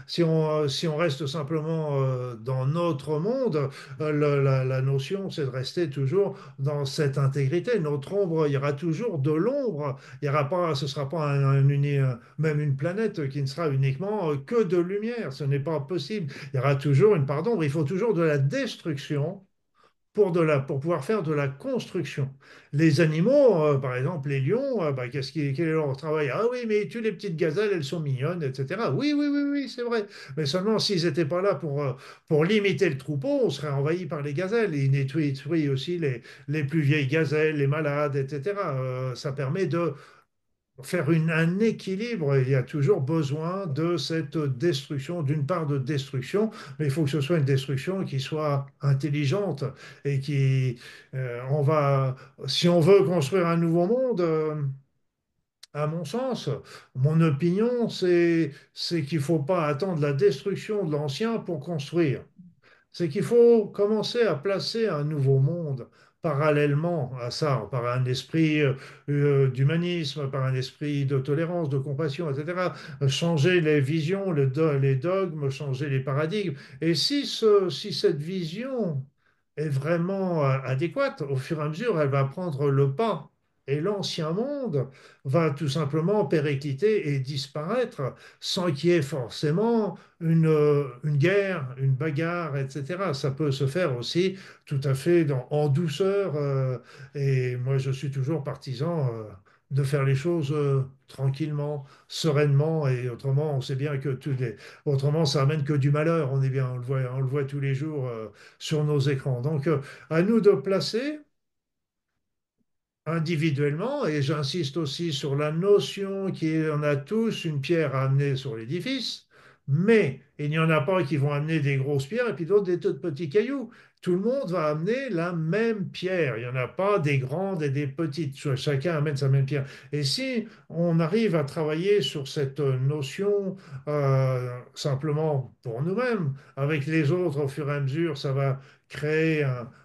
si on reste simplement dans notre monde, la notion, c'est de rester toujours dans cette intégrité. Notre ombre, il y aura toujours de l'ombre. Il y aura pas, ce sera pas même une planète qui ne sera uniquement que de lumière. Ce n'est pas possible. Il y aura toujours une part d'ombre. Il faut toujours de la destruction pour pouvoir faire de la construction. Les animaux, par exemple, les lions, bah, quel est leur travail? Ah oui, mais ils tuent les petites gazelles, elles sont mignonnes, etc. Oui, oui, oui, oui, c'est vrai. Mais seulement s'ils n'étaient pas là pour limiter le troupeau, on serait envahi par les gazelles. Ils détruisent aussi les plus vieilles gazelles, les malades, etc. Ça permet faire un équilibre. Il y a toujours besoin de cette destruction, d'une part de destruction, mais il faut que ce soit une destruction qui soit intelligente et on va, si on veut construire un nouveau monde, à mon sens, mon opinion, c'est qu'il ne faut pas attendre la destruction de l'ancien pour construire. C'est qu'il faut commencer à placer un nouveau monde parallèlement à ça, par un esprit d'humanisme, par un esprit de tolérance, de compassion, etc. Changer les visions, les dogmes, changer les paradigmes. Et si cette vision est vraiment adéquate, au fur et à mesure, elle va prendre le pas. Et l'ancien monde va tout simplement péricliter et disparaître sans qu'il y ait forcément une guerre, une bagarre, etc. Ça peut se faire aussi tout à fait en douceur. Et moi, je suis toujours partisan de faire les choses tranquillement, sereinement. Et autrement, on sait bien que autrement, ça amène que du malheur. On le voit tous les jours sur nos écrans. Donc, à nous de placer individuellement, et j'insiste aussi sur la notion qu'on a tous une pierre à amener sur l'édifice, mais il n'y en a pas qui vont amener des grosses pierres et puis d'autres des tout petits cailloux. Tout le monde va amener la même pierre. Il n'y en a pas des grandes et des petites. Chacun amène sa même pierre. Et si on arrive à travailler sur cette notion simplement pour nous-mêmes, avec les autres au fur et à mesure, ça va créer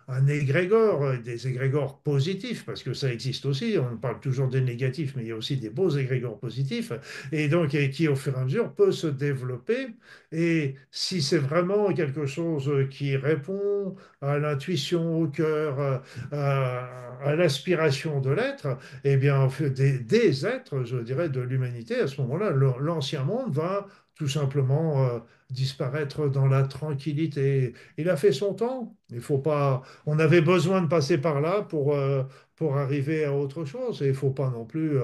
un égrégore, des égrégores positifs, parce que ça existe aussi, on parle toujours des négatifs, mais il y a aussi des beaux égrégores positifs, et donc et qui au fur et à mesure peut se développer, et si c'est vraiment quelque chose qui répond à l'intuition, au cœur, à l'aspiration de l'être, eh bien des êtres, je dirais, de l'humanité, à ce moment-là, l'ancien monde va tout simplement disparaître dans la tranquillité. Il a fait son temps. Il faut pas. On avait besoin de passer par là pour arriver à autre chose. Et il faut pas non plus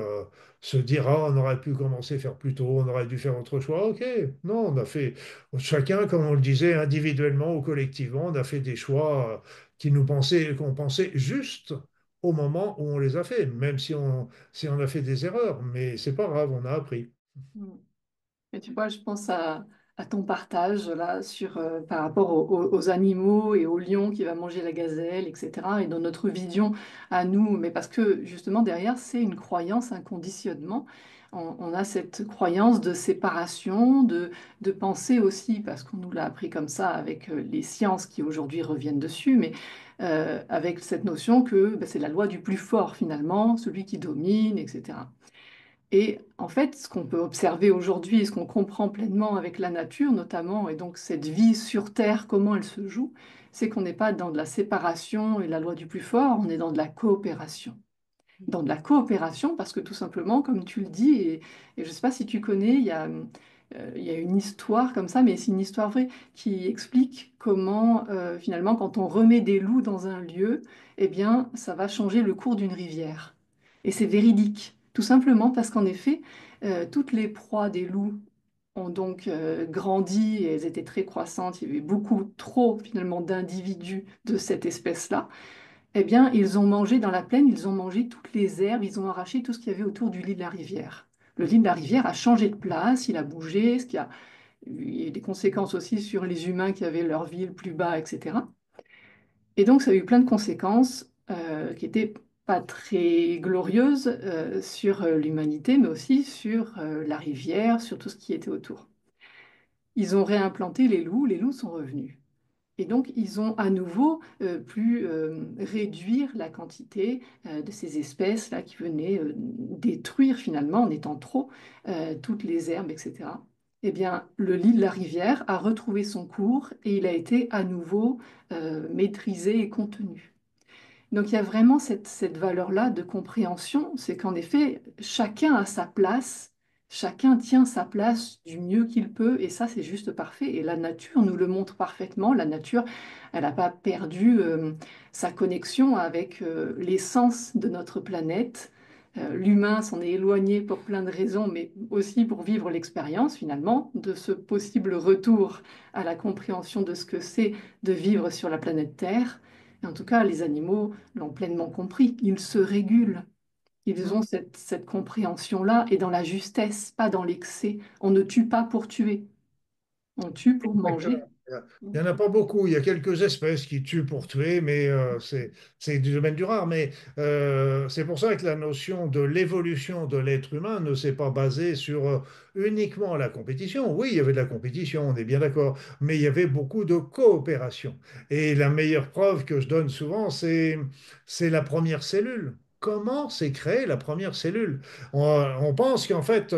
se dire, ah, on aurait pu commencer à faire plus tôt, on aurait dû faire autre choix. Ok, non, on a fait chacun, comme on le disait, individuellement ou collectivement, on a fait des choix qu'on pensait justes au moment où on les a fait, même si on a fait des erreurs. Mais c'est pas grave, on a appris. Mm. Et tu vois, je pense à ton partage là sur, par rapport aux animaux et au lion qui va manger la gazelle, etc. Et dans notre vision à nous, mais parce que justement derrière, c'est une croyance, un conditionnement. On a cette croyance de séparation, de pensée aussi, parce qu'on nous l'a appris comme ça avec les sciences qui aujourd'hui reviennent dessus, mais avec cette notion que ben, c'est la loi du plus fort finalement, celui qui domine, etc. Et en fait, ce qu'on peut observer aujourd'hui, et ce qu'on comprend pleinement avec la nature notamment, et donc cette vie sur Terre, comment elle se joue, c'est qu'on n'est pas dans de la séparation et la loi du plus fort, on est dans de la coopération. Dans de la coopération, parce que tout simplement, comme tu le dis, et je ne sais pas si tu connais, il y a une histoire comme ça, mais c'est une histoire vraie, qui explique comment finalement, quand on remet des loups dans un lieu, eh bien, ça va changer le cours d'une rivière. Et c'est véridique, tout simplement parce qu'en effet, toutes les proies des loups ont donc grandi et elles étaient très croissantes. Il y avait beaucoup trop finalement d'individus de cette espèce-là. Eh bien, ils ont mangé dans la plaine, ils ont mangé toutes les herbes, ils ont arraché tout ce qu'il y avait autour du lit de la rivière. Le lit de la rivière a changé de place, il a bougé, il y a eu des conséquences aussi sur les humains qui avaient leur ville plus bas, etc. Et donc, ça a eu plein de conséquences qui étaient pas très glorieuses sur l'humanité, mais aussi sur la rivière, sur tout ce qui était autour. Ils ont réimplanté les loups sont revenus. Et donc, ils ont à nouveau pu réduire la quantité de ces espèces-là qui venaient détruire finalement, en étant trop, toutes les herbes, etc. Eh bien, le lit de la rivière a retrouvé son cours et il a été à nouveau maîtrisé et contenu. Donc il y a vraiment cette valeur-là de compréhension, c'est qu'en effet, chacun a sa place, chacun tient sa place du mieux qu'il peut, et ça c'est juste parfait. Et la nature nous le montre parfaitement. La nature, elle n'a pas perdu sa connexion avec l'essence de notre planète. L'humain s'en est éloigné pour plein de raisons, mais aussi pour vivre l'expérience finalement de ce possible retour à la compréhension de ce que c'est de vivre sur la planète Terre. Et en tout cas, les animaux l'ont pleinement compris. Ils se régulent. Ils ont Mm. cette compréhension-là et dans la justesse, pas dans l'excès. On ne tue pas pour tuer, on tue pour manger. Exactement. Il n'y en a pas beaucoup. Il y a quelques espèces qui tuent pour tuer, mais c'est du domaine du rare. Mais c'est pour ça que la notion de l'évolution de l'être humain ne s'est pas basée sur uniquement la compétition. Oui, il y avait de la compétition, on est bien d'accord, mais il y avait beaucoup de coopération. Et la meilleure preuve que je donne souvent, c'est la première cellule. Comment s'est créée la première cellule? On pense qu'en fait,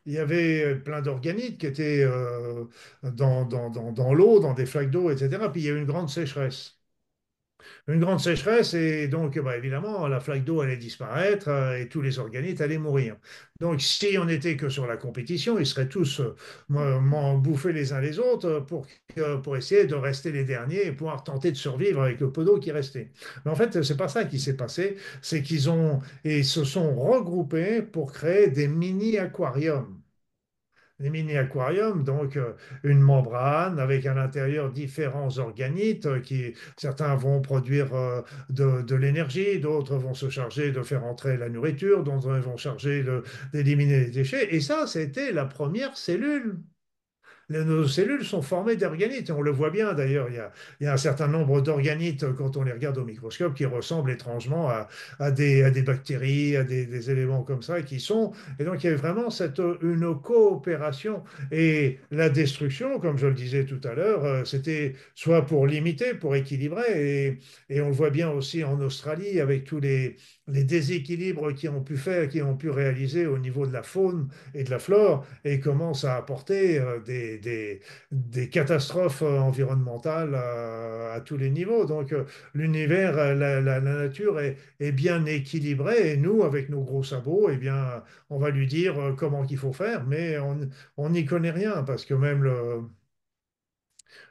il y avait plein d'organites qui étaient dans l'eau, dans des flaques d'eau, etc. Puis il y a eu une grande sécheresse. Une grande sécheresse et donc bah, évidemment la flaque d'eau allait disparaître et tous les organites allaient mourir. Donc si on n'était que sur la compétition, ils seraient tous bouffés les uns les autres pour essayer de rester les derniers et pouvoir tenter de survivre avec le peu d'eau qui restait. Mais en fait, c'est pas ça qui s'est passé, c'est ils se sont regroupés pour créer des mini-aquariums. Les mini-aquariums, donc une membrane avec à l'intérieur différents organites certains vont produire de l'énergie, d'autres vont se charger de faire entrer la nourriture, d'autres vont charger d'éliminer les déchets. Et ça, c'était la première cellule. Nos cellules sont formées d'organites, et on le voit bien d'ailleurs. Il y a un certain nombre d'organites, quand on les regarde au microscope, qui ressemblent étrangement à des bactéries, à des éléments comme ça, Et donc il y a vraiment une coopération. Et la destruction, comme je le disais tout à l'heure, c'était soit pour limiter, pour équilibrer. Et on le voit bien aussi en Australie, avec tous les déséquilibres qui ont pu réaliser au niveau de la faune et de la flore et commence à apporter des catastrophes environnementales à tous les niveaux. Donc l'univers, la nature est bien équilibrée et nous, avec nos gros sabots, eh bien, on va lui dire comment qu'il faut faire, mais on n'y connaît rien parce que même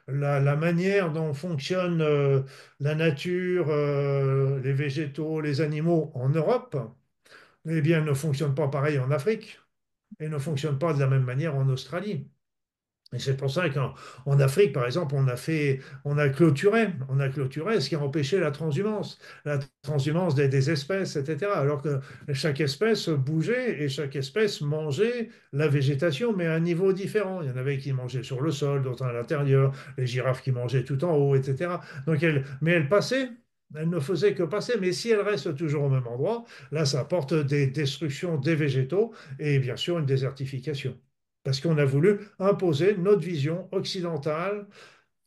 la manière dont fonctionne la nature, les végétaux, les animaux en Europe, eh bien, ne fonctionne pas pareil en Afrique et ne fonctionne pas de la même manière en Australie. Et c'est pour ça qu'en Afrique, par exemple, on a clôturé ce qui a empêché la transhumance des espèces, etc. Alors que chaque espèce bougeait et chaque espèce mangeait la végétation, mais à un niveau différent. Il y en avait qui mangeaient sur le sol, d'autres à l'intérieur, les girafes qui mangeaient tout en haut, etc. Mais elles passaient. Elles ne faisaient que passer, mais si elles restent toujours au même endroit, là, ça apporte des destructions des végétaux et bien sûr une désertification. Parce qu'on a voulu imposer notre vision occidentale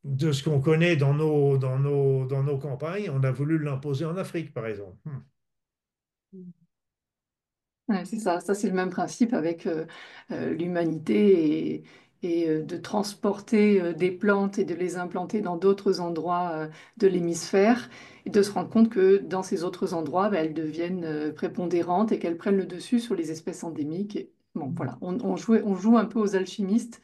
de ce qu'on connaît dans nos campagnes. On a voulu l'imposer en Afrique, par exemple. Ouais, c'est ça, ça c'est le même principe avec l'humanité et de transporter des plantes et de les implanter dans d'autres endroits de l'hémisphère et de se rendre compte que dans ces autres endroits, ben, elles deviennent prépondérantes et qu'elles prennent le dessus sur les espèces endémiques. Et, bon, voilà, on joue un peu aux alchimistes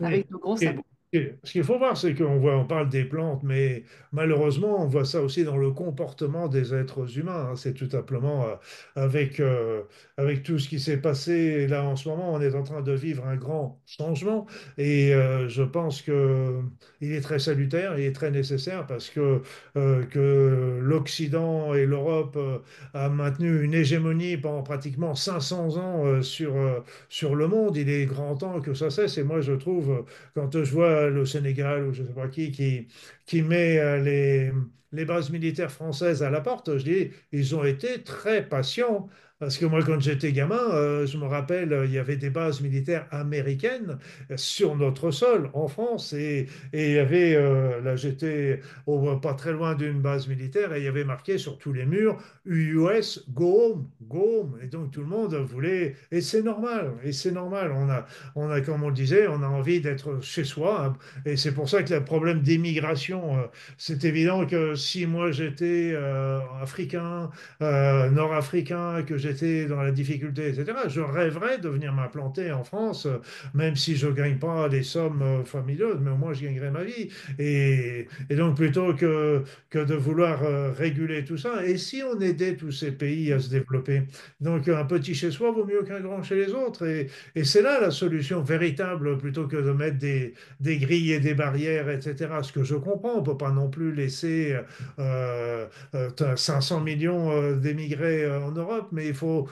Oui. avec de gros Et, sabots. et ce qu'il faut voir, c'est on parle des plantes, mais malheureusement, on voit ça aussi dans le comportement des êtres humains, hein. C'est tout simplement avec tout ce qui s'est passé là en ce moment, on est en train de vivre un grand changement. Et je pense que il est très salutaire, il est très nécessaire parce que l'Occident et l'Europe a maintenu une hégémonie pendant pratiquement 500 ans sur le monde. Il est grand temps que ça cesse. Et moi, je trouve quand je vois le Sénégal ou je ne sais pas qui met les bases militaires françaises à la porte, je dis, ils ont été très patients. Parce que moi, quand j'étais gamin, je me rappelle, il y avait des bases militaires américaines sur notre sol en France. Et il y avait, là j'étais pas très loin d'une base militaire et il y avait marqué sur tous les murs US, go home, go home. Et donc tout le monde voulait, et c'est normal, comme on le disait, on a envie d'être chez soi, hein. Et c'est pour ça que le problème d'immigration, c'est évident que si moi j'étais africain, nord-africain, que j'étais j'étais dans la difficulté, etc., je rêverais de venir m'implanter en France, même si je ne gagne pas des sommes fabuleuses, mais au moins je gagnerais ma vie. Et donc, plutôt que de vouloir réguler tout ça, et si on aidait tous ces pays à se développer? Donc, un petit chez soi vaut mieux qu'un grand chez les autres. Et c'est là la solution véritable, plutôt que de mettre des grilles et des barrières, etc. Ce que je comprends, on ne peut pas non plus laisser 500 millions d'émigrés en Europe, mais il faut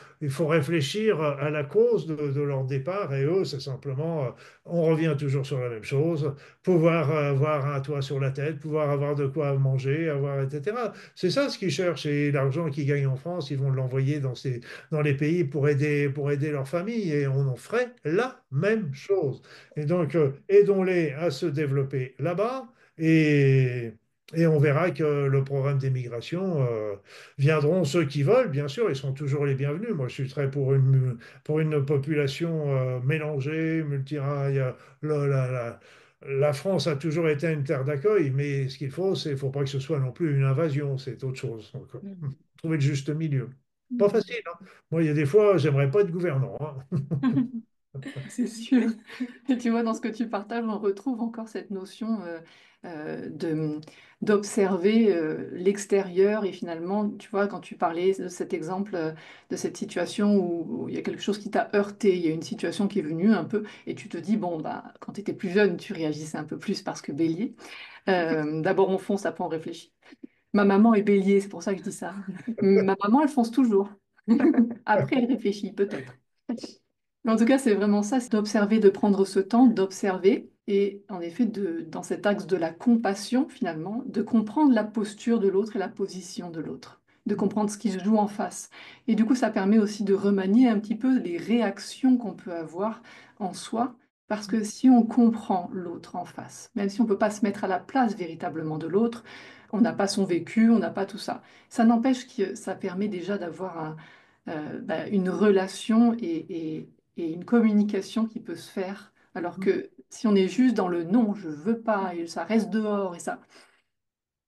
réfléchir à la cause de leur départ. Et eux, c'est simplement, on revient toujours sur la même chose, pouvoir avoir un toit sur la tête, pouvoir avoir de quoi manger, avoir, etc. C'est ça ce qu'ils cherchent. Et l'argent qu'ils gagnent en France, ils vont l'envoyer dans les pays pour aider leur famille. Et on en ferait la même chose. Et donc, aidons-les à se développer là-bas. Et, et on verra que le programme d'émigration viendront ceux qui veulent, bien sûr, ils sont toujours les bienvenus. Moi, je suis très pour une population mélangée, multirail. La France a toujours été une terre d'accueil, mais ce qu'il faut, c'est, faut pas que ce soit non plus une invasion, c'est autre chose. Donc, Mm. trouver le juste milieu. Pas Mm. facile, hein. Moi, il y a des fois, j'aimerais pas être gouvernant, hein. C'est sûr. Et tu vois, dans ce que tu partages, on retrouve encore cette notion d'observer l'extérieur. Et finalement, tu vois, quand tu parlais de cet exemple, de cette situation où il y a quelque chose qui t'a heurté, il y a une situation qui est venue un peu, et tu te dis, bon, bah, quand tu étais plus jeune, tu réagissais un peu plus parce que bélier. D'abord, on fonce, après, on réfléchit. Ma maman est bélier, c'est pour ça que je dis ça. Ma maman, elle fonce toujours. Après, elle réfléchit, peut-être. Mais en tout cas, c'est vraiment ça, c'est d'observer, de prendre ce temps, d'observer et en effet, dans cet axe de la compassion, finalement, de comprendre la posture de l'autre et la position de l'autre, de comprendre ce qui se joue en face. Et du coup, ça permet aussi de remanier un petit peu les réactions qu'on peut avoir en soi, parce que si on comprend l'autre en face, même si on ne peut pas se mettre à la place véritablement de l'autre, on n'a pas son vécu, on n'a pas tout ça. Ça n'empêche que ça permet déjà d'avoir une relation et une communication qui peut se faire. Alors que si on est juste dans le non, je veux pas, et ça reste dehors, et ça,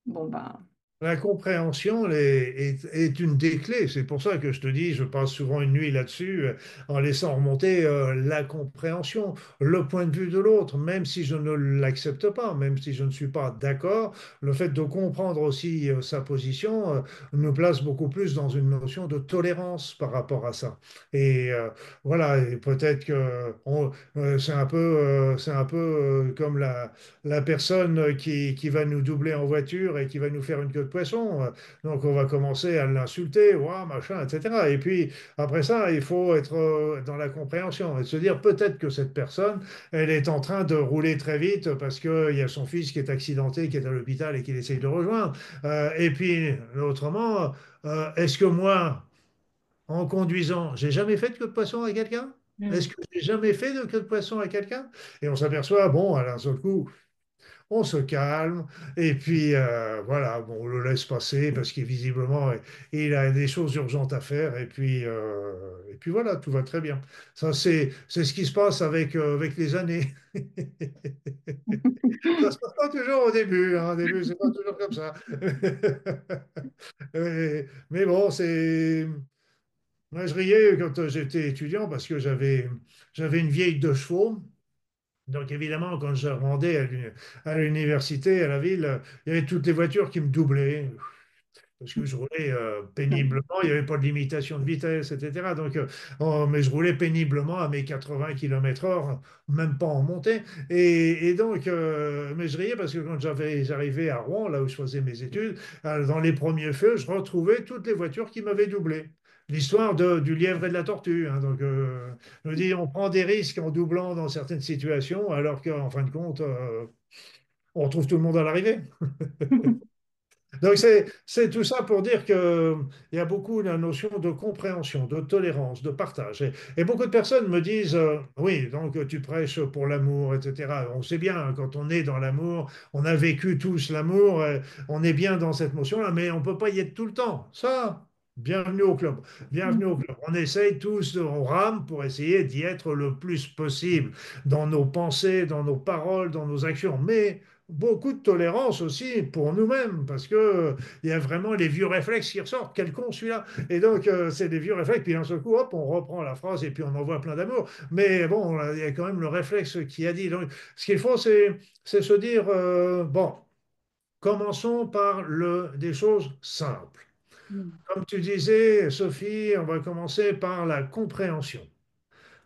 bon, bah, La compréhension est une des clés. C'est pour ça que je te dis, je passe souvent une nuit là-dessus, en laissant remonter la compréhension, le point de vue de l'autre, même si je ne l'accepte pas, même si je ne suis pas d'accord. Le fait de comprendre aussi sa position nous place beaucoup plus dans une notion de tolérance par rapport à ça. Et voilà, et peut-être que c'est un peu comme la personne qui va nous doubler en voiture et qui va nous faire une queue de poisson. Donc on va commencer à l'insulter, ouah, machin, etc. Et puis après ça, il faut être dans la compréhension et se dire peut-être que cette personne, elle est en train de rouler très vite parce qu'il y a son fils qui est accidenté, qui est à l'hôpital et qu'il essaye de rejoindre. Et puis autrement, est-ce que moi, en conduisant, j'ai jamais fait de queue de poisson à quelqu'un? Est-ce Mm. que j'ai jamais fait de queue de poisson à quelqu'un? Et on s'aperçoit, bon, à un seul coup, on se calme et puis voilà, bon, on le laisse passer parce qu'il visiblement il a des choses urgentes à faire et puis voilà, tout va très bien. Ça, c'est ce qui se passe avec les années. Ça se passe pas toujours au début, hein. Au début, c'est pas toujours comme ça. Mais bon, c'est. Moi, je riais quand j'étais étudiant parce que j'avais une vieille de chevaux. Donc évidemment, quand je rendais à l'université, à la ville, il y avait toutes les voitures qui me doublaient parce que je roulais péniblement, il n'y avait pas de limitation de vitesse, etc. Donc, mais je roulais péniblement à mes 80 km/h, même pas en montée. Et donc, mais je riais parce que quand j'arrivais à Rouen, là où je faisais mes études, dans les premiers feux, je retrouvais toutes les voitures qui m'avaient doublé. L'histoire du lièvre et de la tortue, hein. Donc, je me dis, on prend des risques en doublant dans certaines situations, alors qu'en fin de compte, on retrouve tout le monde à l'arrivée. Donc c'est tout ça pour dire qu'il y a beaucoup la notion de compréhension, de tolérance, de partage. Et beaucoup de personnes me disent, oui, donc tu prêches pour l'amour, etc. On sait bien, hein, quand on est dans l'amour, on a vécu tous l'amour, on est bien dans cette notion-là, mais on ne peut pas y être tout le temps. Ça, Bienvenue au club. Bienvenue au club. On essaye tous, on rame pour essayer d'y être le plus possible dans nos pensées, dans nos paroles, dans nos actions. Mais beaucoup de tolérance aussi pour nous-mêmes, parce que il y a vraiment les vieux réflexes qui ressortent. Quel con celui-là! Et donc, c'est des vieux réflexes. Puis d'un seul coup, hop, on reprend la phrase et puis on envoie plein d'amour. Mais bon, il y a quand même le réflexe qui a dit. Donc, ce qu'il faut, c'est se dire, bon, commençons par des choses simples. Mm. Comme tu disais, Sophie, on va commencer par la compréhension,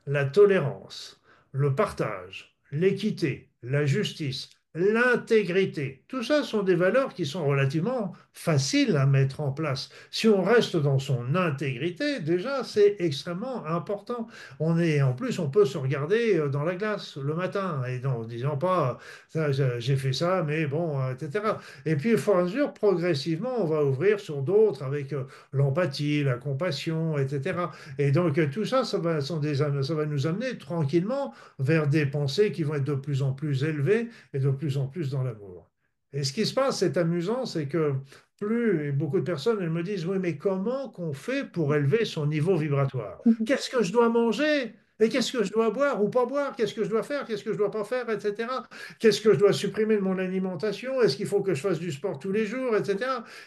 la tolérance, le partage, l'équité, la justice, l'intégrité. Tout ça sont des valeurs qui sont relativement faciles à mettre en place. Si on reste dans son intégrité, déjà, c'est extrêmement important. En plus, on peut se regarder dans la glace le matin et en disant pas, ça, j'ai fait ça, mais bon, etc. Et puis, au fur et à mesure, progressivement, on va ouvrir sur d'autres avec l'empathie, la compassion, etc. Et donc, tout ça, ça va nous amener tranquillement vers des pensées qui vont être de plus en plus élevées et de plus en plus dans l'amour. Et ce qui se passe, c'est amusant, c'est que et beaucoup de personnes, elles me disent, oui, mais comment qu'on fait pour élever son niveau vibratoire? Qu'est-ce que je dois manger? Et qu'est-ce que je dois boire ou pas boire? Qu'est-ce que je dois faire? Qu'est-ce que je dois pas faire? Etc. Qu'est-ce que je dois supprimer de mon alimentation? Est-ce qu'il faut que je fasse du sport tous les jours? Etc.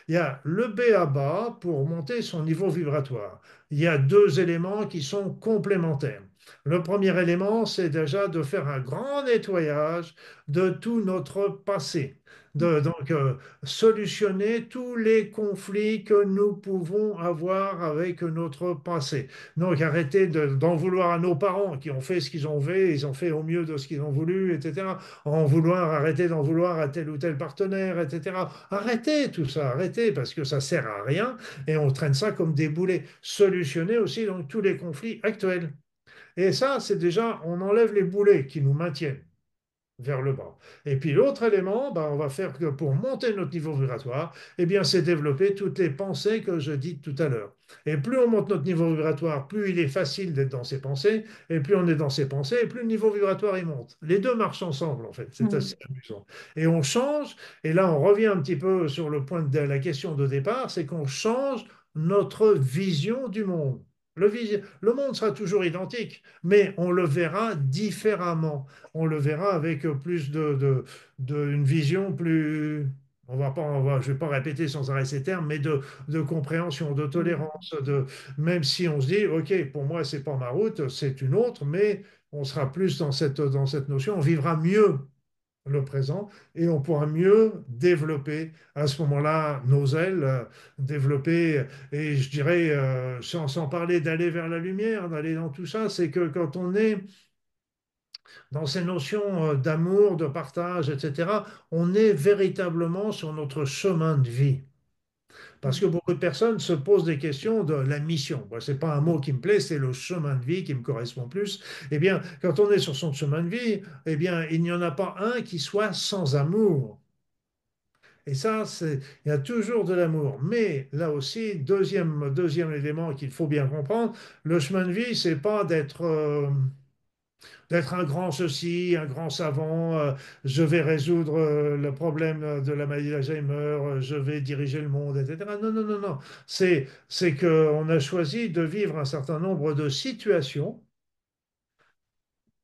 Il y a le B à bas pour monter son niveau vibratoire. Il y a deux éléments qui sont complémentaires. Le premier élément, c'est déjà de faire un grand nettoyage de tout notre passé. Donc, solutionner tous les conflits que nous pouvons avoir avec notre passé. Donc, arrêter d'en vouloir à nos parents qui ont fait ce qu'ils ont fait, ils ont fait au mieux de ce qu'ils ont voulu, etc. Arrêter d'en vouloir à tel ou tel partenaire, etc. Arrêtez tout ça, arrêtez, parce que ça sert à rien et on traîne ça comme des boulets. Solutionner aussi donc tous les conflits actuels. Et ça, c'est déjà, on enlève les boulets qui nous maintiennent vers le bas. Et puis l'autre élément, ben, on va faire que pour monter notre niveau vibratoire, eh bien, c'est développer toutes les pensées que je dis tout à l'heure. Et plus on monte notre niveau vibratoire, plus il est facile d'être dans ses pensées, et plus on est dans ses pensées, et plus le niveau vibratoire il monte. Les deux marchent ensemble, en fait. C'est Mm. assez amusant. Et on change, et là on revient un petit peu sur le point de la question de départ, c'est qu'on change notre vision du monde. Le monde sera toujours identique, mais on le verra différemment. On le verra avec plus une vision plus, je ne vais pas répéter sans arrêt ces termes, mais de compréhension, de Mm. tolérance, même si on se dit, OK, pour moi, c'est pas ma route, c'est une autre, mais on sera plus dans cette notion, on vivra mieux le présent et on pourra mieux développer à ce moment-là nos ailes, développer, et je dirais, sans parler d'aller vers la lumière, d'aller dans tout ça, c'est que quand on est dans ces notions d'amour, de partage, etc., on est véritablement sur notre chemin de vie. Parce que Mm. beaucoup de personnes se posent des questions de la mission. Moi, ce n'est pas un mot qui me plaît, c'est le chemin de vie qui me correspond plus. Eh bien, quand on est sur son chemin de vie, eh bien, il n'y en a pas un qui soit sans amour. Et ça, il y a toujours de l'amour. Mais là aussi, deuxième élément qu'il faut bien comprendre, le chemin de vie, c'est pas d'être un grand ceci, un grand savant, je vais résoudre le problème de la maladie d'Alzheimer, je vais diriger le monde, etc. Non, non, non, non. C'est qu'on a choisi de vivre un certain nombre de situations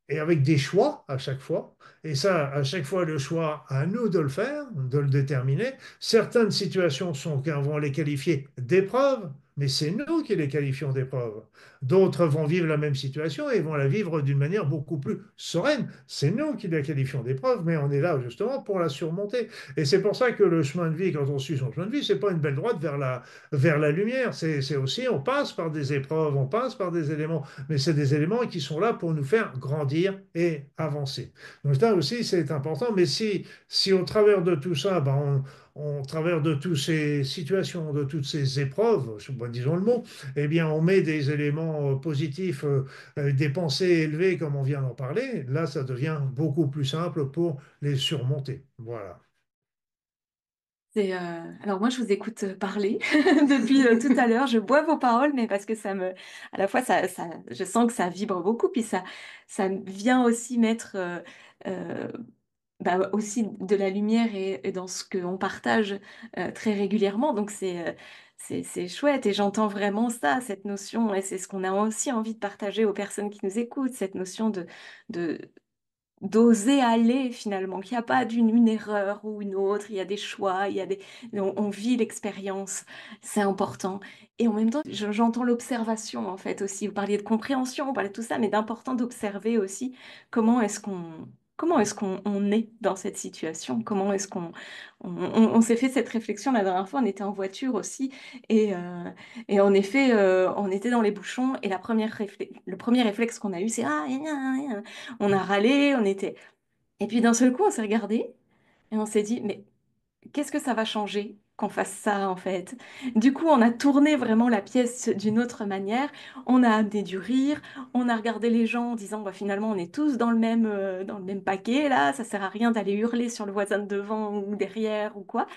et avec des choix à chaque fois. Et ça, à chaque fois, le choix, à nous de le faire, de le déterminer. Certaines situations vont les qualifier d'épreuves, mais c'est nous qui les qualifions d'épreuves. D'autres vont vivre la même situation et vont la vivre d'une manière beaucoup plus sereine. C'est nous qui la qualifions d'épreuve, mais on est là justement pour la surmonter. Et c'est pour ça que le chemin de vie, quand on suit son chemin de vie, c'est pas une belle droite vers la lumière. C'est aussi, on passe par des épreuves, on passe par des éléments, mais c'est des éléments qui sont là pour nous faire grandir et avancer. Donc ça aussi, c'est important. Mais si au travers de tout ça, ben, au travers de toutes ces situations, de toutes ces épreuves, disons le mot, eh bien, on met des éléments positifs, des pensées élevées, comme on vient d'en parler, là, ça devient beaucoup plus simple pour les surmonter. Voilà. Alors moi, je vous écoute parler depuis tout à l'heure. Je bois vos paroles, mais parce que à la fois, je sens que ça vibre beaucoup, puis ça vient aussi mettre bah, aussi de la lumière et dans ce qu'on partage très régulièrement. Donc c'est chouette et j'entends vraiment ça, cette notion, et c'est ce qu'on a aussi envie de partager aux personnes qui nous écoutent, cette notion de d'oser aller finalement, qu'il n'y a pas une erreur ou une autre, il y a des choix, on vit l'expérience, c'est important. Et en même temps, j'entends l'observation en fait aussi. Vous parliez de compréhension, vous parliez de tout ça, mais d'important d'observer aussi comment est-ce qu'on on est dans cette situation, comment est-ce on s'est fait cette réflexion la dernière fois, on était en voiture aussi, et, euh, et en effet, on était dans les bouchons, et le premier réflexe qu'on a eu, c'est ah, on a râlé, on était. Et puis d'un seul coup, on s'est regardé et on s'est dit, mais qu'est-ce que ça va changer qu'on fasse ça en fait? Du coup, on a tourné vraiment la pièce d'une autre manière. On a amené du rire. On a regardé les gens en disant, bah, finalement, on est tous dans le même paquet là. Ça sert à rien d'aller hurler sur le voisin de devant ou derrière ou quoi.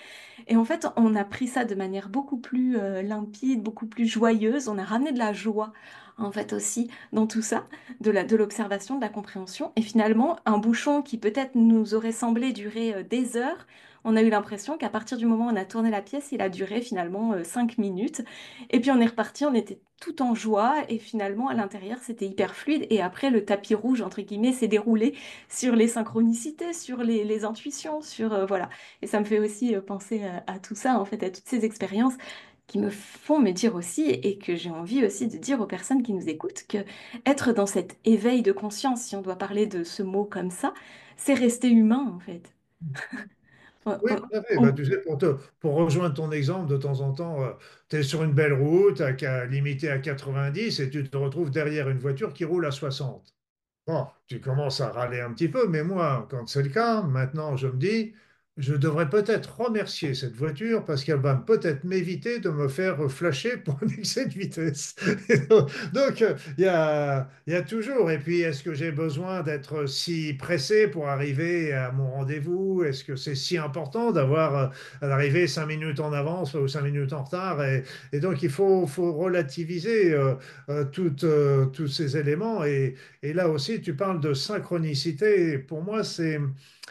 Et en fait, on a pris ça de manière beaucoup plus limpide, beaucoup plus joyeuse. On a ramené de la joie, en fait, aussi, dans tout ça, de l'observation, de la compréhension. Et finalement, un bouchon qui peut-être nous aurait semblé durer des heures, on a eu l'impression qu'à partir du moment où on a tourné la pièce, il a duré finalement 5 minutes. Et puis on est reparti, on était tout en joie. Et finalement, à l'intérieur, c'était hyper fluide. Et après, le tapis rouge, entre guillemets, s'est déroulé sur les synchronicités, sur les intuitions, sur... voilà. Et ça me fait aussi penser à tout ça, en fait, à toutes ces expériences qui me font me dire aussi, et que j'ai envie aussi de dire aux personnes qui nous écoutent, que être dans cet éveil de conscience, si on doit parler de ce mot comme ça, c'est rester humain, en fait. Oui, tout à fait. Bah, tu sais, pour rejoindre ton exemple, de temps en temps, tu es sur une belle route limitée à 90 et tu te retrouves derrière une voiture qui roule à 60. Bon, tu commences à râler un petit peu, mais moi, quand c'est le cas, maintenant, je me dis, je devrais peut-être remercier cette voiture parce qu'elle va peut-être m'éviter de me faire flasher pour un excès de vitesse. Donc, il y a toujours. Et puis, est-ce que j'ai besoin d'être si pressé pour arriver à mon rendez-vous? Est-ce que c'est si important d'arriver 5 minutes en avance ou 5 minutes en retard? Et donc, faut relativiser tous ces éléments. Et là aussi, tu parles de synchronicité. Pour moi,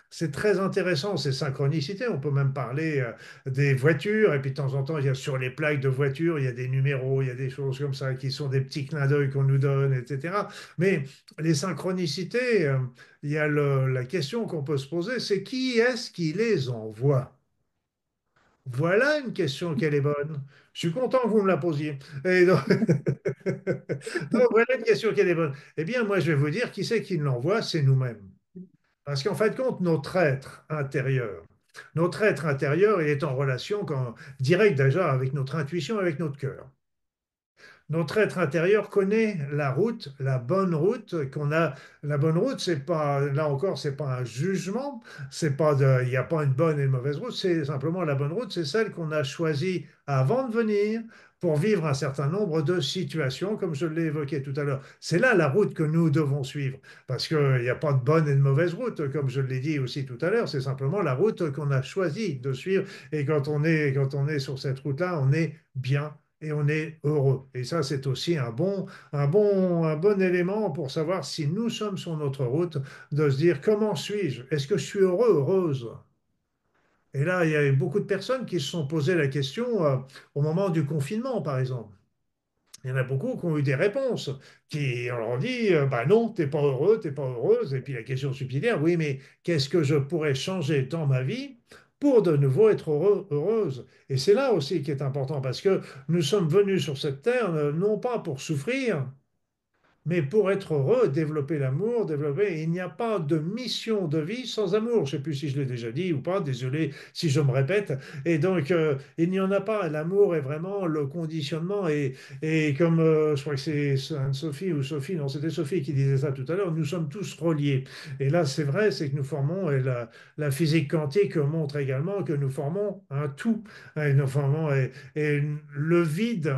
c'est très intéressant, ces synchronicités. On peut même parler des voitures. Et puis, de temps en temps, il y a sur les plaques de voitures, il y a des numéros, il y a des choses comme ça qui sont des petits clins d'œil qu'on nous donne, etc. Mais les synchronicités, il y a la question qu'on peut se poser, c'est qui est-ce qui les envoie? Voilà une question qu'elle est bonne. Je suis content que vous me la posiez. Et donc, donc, voilà une question qu'elle est bonne. Eh bien, moi, je vais vous dire qui c'est qui l'envoie, c'est nous-mêmes. Parce qu'en fait, compte notre être intérieur, il est en relation directe déjà avec notre intuition, avec notre cœur. Notre être intérieur connaît la route, la bonne route qu'on a. La bonne route, c'est pas, là encore, c'est pas un jugement, il n'y a pas une bonne et une mauvaise route, c'est simplement la bonne route, c'est celle qu'on a choisie avant de venir pour vivre un certain nombre de situations, comme je l'ai évoqué tout à l'heure. C'est là la route que nous devons suivre, parce qu'il n'y a pas de bonne et de mauvaise route, comme je l'ai dit aussi tout à l'heure, c'est simplement la route qu'on a choisi de suivre. Et quand on est sur cette route-là, on est bien et on est heureux. Et ça, c'est aussi un bon élément pour savoir si nous sommes sur notre route, de se dire comment suis-je? Est-ce que je suis heureux, heureuse? Et là, il y a beaucoup de personnes qui se sont posé la question au moment du confinement, par exemple. Il y en a beaucoup qui ont eu des réponses, qui on leur dit bah non, t'es pas heureux, t'es pas heureuse. Et puis la question subsidiaire, oui, mais qu'est-ce que je pourrais changer dans ma vie pour de nouveau être heureux, heureuse? Et c'est là aussi qui est important, parce que nous sommes venus sur cette terre non pas pour souffrir, mais pour être heureux, développer l'amour, développer, il n'y a pas de mission de vie sans amour. Je ne sais plus si je l'ai déjà dit ou pas, désolé si je me répète. Et donc, il n'y en a pas. L'amour est vraiment le conditionnement. Et comme je crois que c'est Anne-Sophie ou Sophie, non, c'était Sophie qui disait ça tout à l'heure, nous sommes tous reliés. Et là, c'est vrai, c'est que nous formons, et la physique quantique montre également que nous formons un tout. Et nous formons, et le vide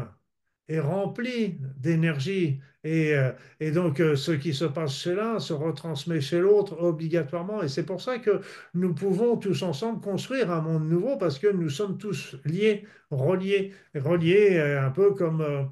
est rempli d'énergie. Et donc, ce qui se passe chez l'un se retransmet chez l'autre obligatoirement. Et c'est pour ça que nous pouvons tous ensemble construire un monde nouveau parce que nous sommes tous liés, reliés un peu comme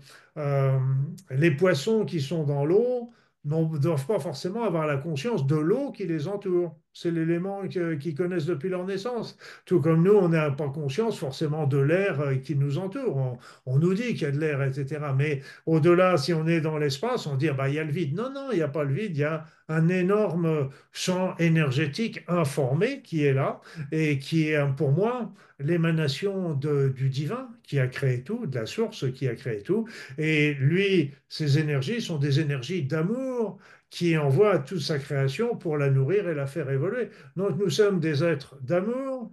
les poissons qui sont dans l'eau. ne doivent pas forcément avoir la conscience de l'eau qui les entoure. C'est l'élément qu'ils connaissent depuis leur naissance. Tout comme nous, on n'a pas conscience forcément de l'air qui nous entoure. On nous dit qu'il y a de l'air, etc. Mais au-delà, si on est dans l'espace, on dit, ah bah, il y a le vide. Non, non, il n'y a pas le vide. Il y a un énorme champ énergétique informé qui est là et qui est, pour moi, l'émanation du divin qui a créé tout, de la source qui a créé tout. Et lui, ces énergies sont des énergies d'amour qui envoie à toute sa création pour la nourrir et la faire évoluer. Donc nous sommes des êtres d'amour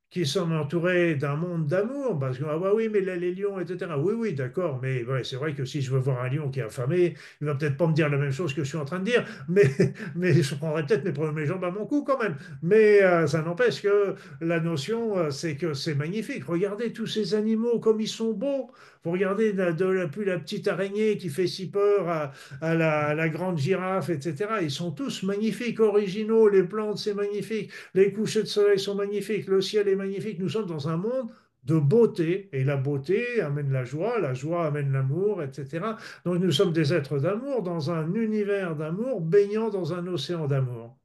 qui sommes entourés d'un monde d'amour, parce que, ah bah oui, mais là, les lions, etc. Oui, oui, d'accord, mais ouais, c'est vrai que si je veux voir un lion qui est affamé, il va peut-être pas me dire la même chose que je suis en train de dire, mais je prendrai peut-être mes jambes à mon cou quand même. Mais ça n'empêche que la notion, c'est que c'est magnifique. Regardez tous ces animaux comme ils sont beaux. Vous regardez plus la petite araignée qui fait si peur à la grande girafe, etc. Ils sont tous magnifiques, originaux. Les plantes, c'est magnifique. Les couchers de soleil sont magnifiques, le ciel est magnifique. Nous sommes dans un monde de beauté, et la beauté amène la joie amène l'amour, etc. Donc nous sommes des êtres d'amour dans un univers d'amour, baignant dans un océan d'amour.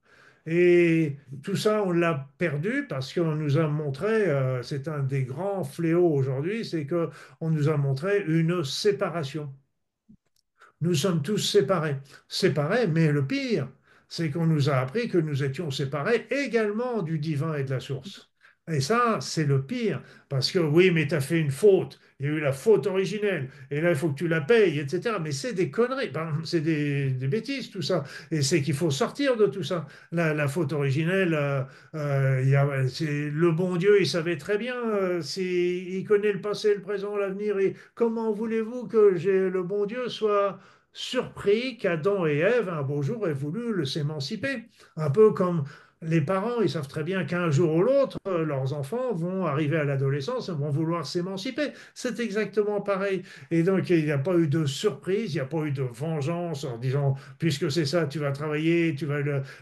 Et tout ça, on l'a perdu parce qu'on nous a montré, c'est un des grands fléaux aujourd'hui, c'est qu'on nous a montré une séparation. Nous sommes tous séparés. Séparés, mais le pire, c'est qu'on nous a appris que nous étions séparés également du divin et de la source. Et ça, c'est le pire, parce que oui, mais tu as fait une faute, il y a eu la faute originelle, et là, il faut que tu la payes, etc. Mais c'est des conneries, c'est des bêtises, tout ça. Et c'est qu'il faut sortir de tout ça. La faute originelle, le bon Dieu, il savait très bien, il connaît le passé, le présent, l'avenir, et comment voulez-vous que le bon Dieu soit surpris qu'Adam et Ève, un beau jour, aient voulu s'émanciper. Un peu comme les parents, ils savent très bien qu'un jour ou l'autre, leurs enfants vont arriver à l'adolescence et vont vouloir s'émanciper. C'est exactement pareil. Et donc, il n'y a pas eu de surprise, il n'y a pas eu de vengeance en disant, puisque c'est ça, tu vas travailler,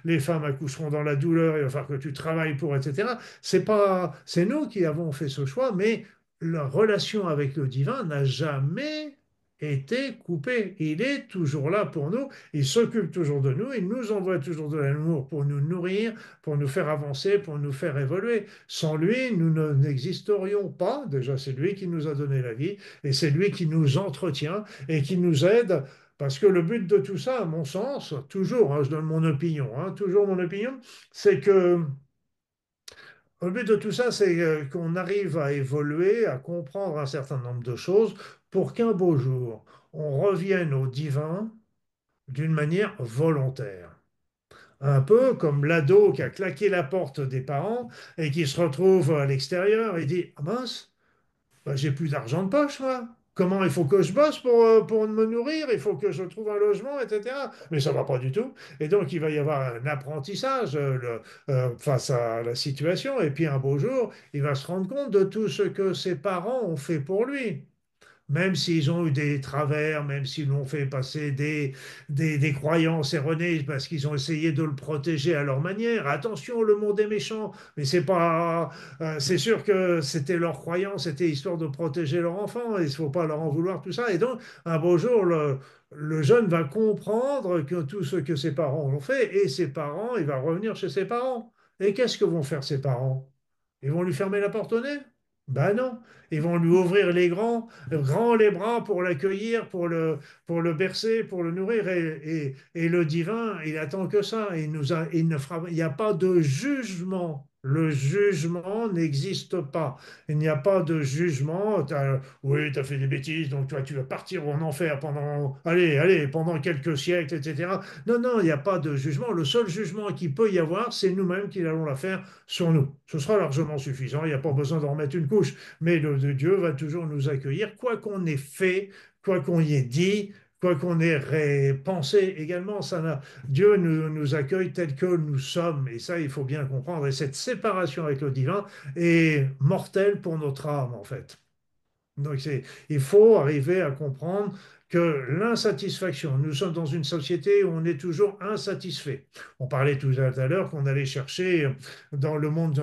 les femmes accoucheront dans la douleur, il va falloir que tu travailles pour, etc. C'est nous qui avons fait ce choix, mais la relation avec le divin n'a jamais été coupé. Il est toujours là pour nous, il s'occupe toujours de nous, il nous envoie toujours de l'amour pour nous nourrir, pour nous faire avancer, pour nous faire évoluer. Sans lui, nous n'existerions pas. Déjà, c'est lui qui nous a donné la vie et c'est lui qui nous entretient et qui nous aide. Parce que le but de tout ça, à mon sens, toujours, je donne mon opinion, toujours mon opinion, c'est que le but de tout ça, c'est qu'on arrive à évoluer, à comprendre un certain nombre de choses pour qu'un beau jour, on revienne au divin d'une manière volontaire. Un peu comme l'ado qui a claqué la porte des parents et qui se retrouve à l'extérieur et dit, ah mince, bah, j'ai plus d'argent de poche, moi. Comment il faut que je bosse pour me nourrir, il faut que je trouve un logement, etc. Mais ça va pas du tout. Et donc, il va y avoir un apprentissage face à la situation. Et puis, un beau jour, il va se rendre compte de tout ce que ses parents ont fait pour lui. Même s'ils ont eu des travers, même s'ils l'ont fait passer des croyances erronées parce qu'ils ont essayé de le protéger à leur manière. Attention, le monde est méchant, mais c'est pas, c'est sûr que c'était leur croyance, c'était histoire de protéger leur enfant. Il ne faut pas leur en vouloir tout ça. Et donc, un beau jour, le jeune va comprendre que tout ce que ses parents ont fait, et ses parents, il va revenir chez ses parents. Et qu'est-ce que vont faire ses parents? Ils vont lui fermer la porte au nez? Ben non, ils vont lui ouvrir grands les bras pour l'accueillir, pour le bercer, pour le nourrir. Et le divin, il attend que ça. Il n'y a pas de jugement. Le jugement n'existe pas. Il n'y a pas de jugement. Oui, tu as fait des bêtises, donc toi, tu vas partir en enfer pendant quelques siècles, etc. Non, non, il n'y a pas de jugement. Le seul jugement qu'il peut y avoir, c'est nous-mêmes qui allons la faire sur nous. Ce sera largement suffisant. Il n'y a pas besoin d'en remettre une couche. Mais Dieu va toujours nous accueillir, quoi qu'on ait fait, quoi qu'on y ait dit, quoi qu'on ait pensé également. Dieu nous accueille tel que nous sommes. Et ça, il faut bien comprendre. Et cette séparation avec le divin est mortelle pour notre âme, en fait. Donc, il faut arriver à comprendre que l'insatisfaction, nous sommes dans une société où on est toujours insatisfait. On parlait tout à l'heure qu'on allait chercher dans le monde,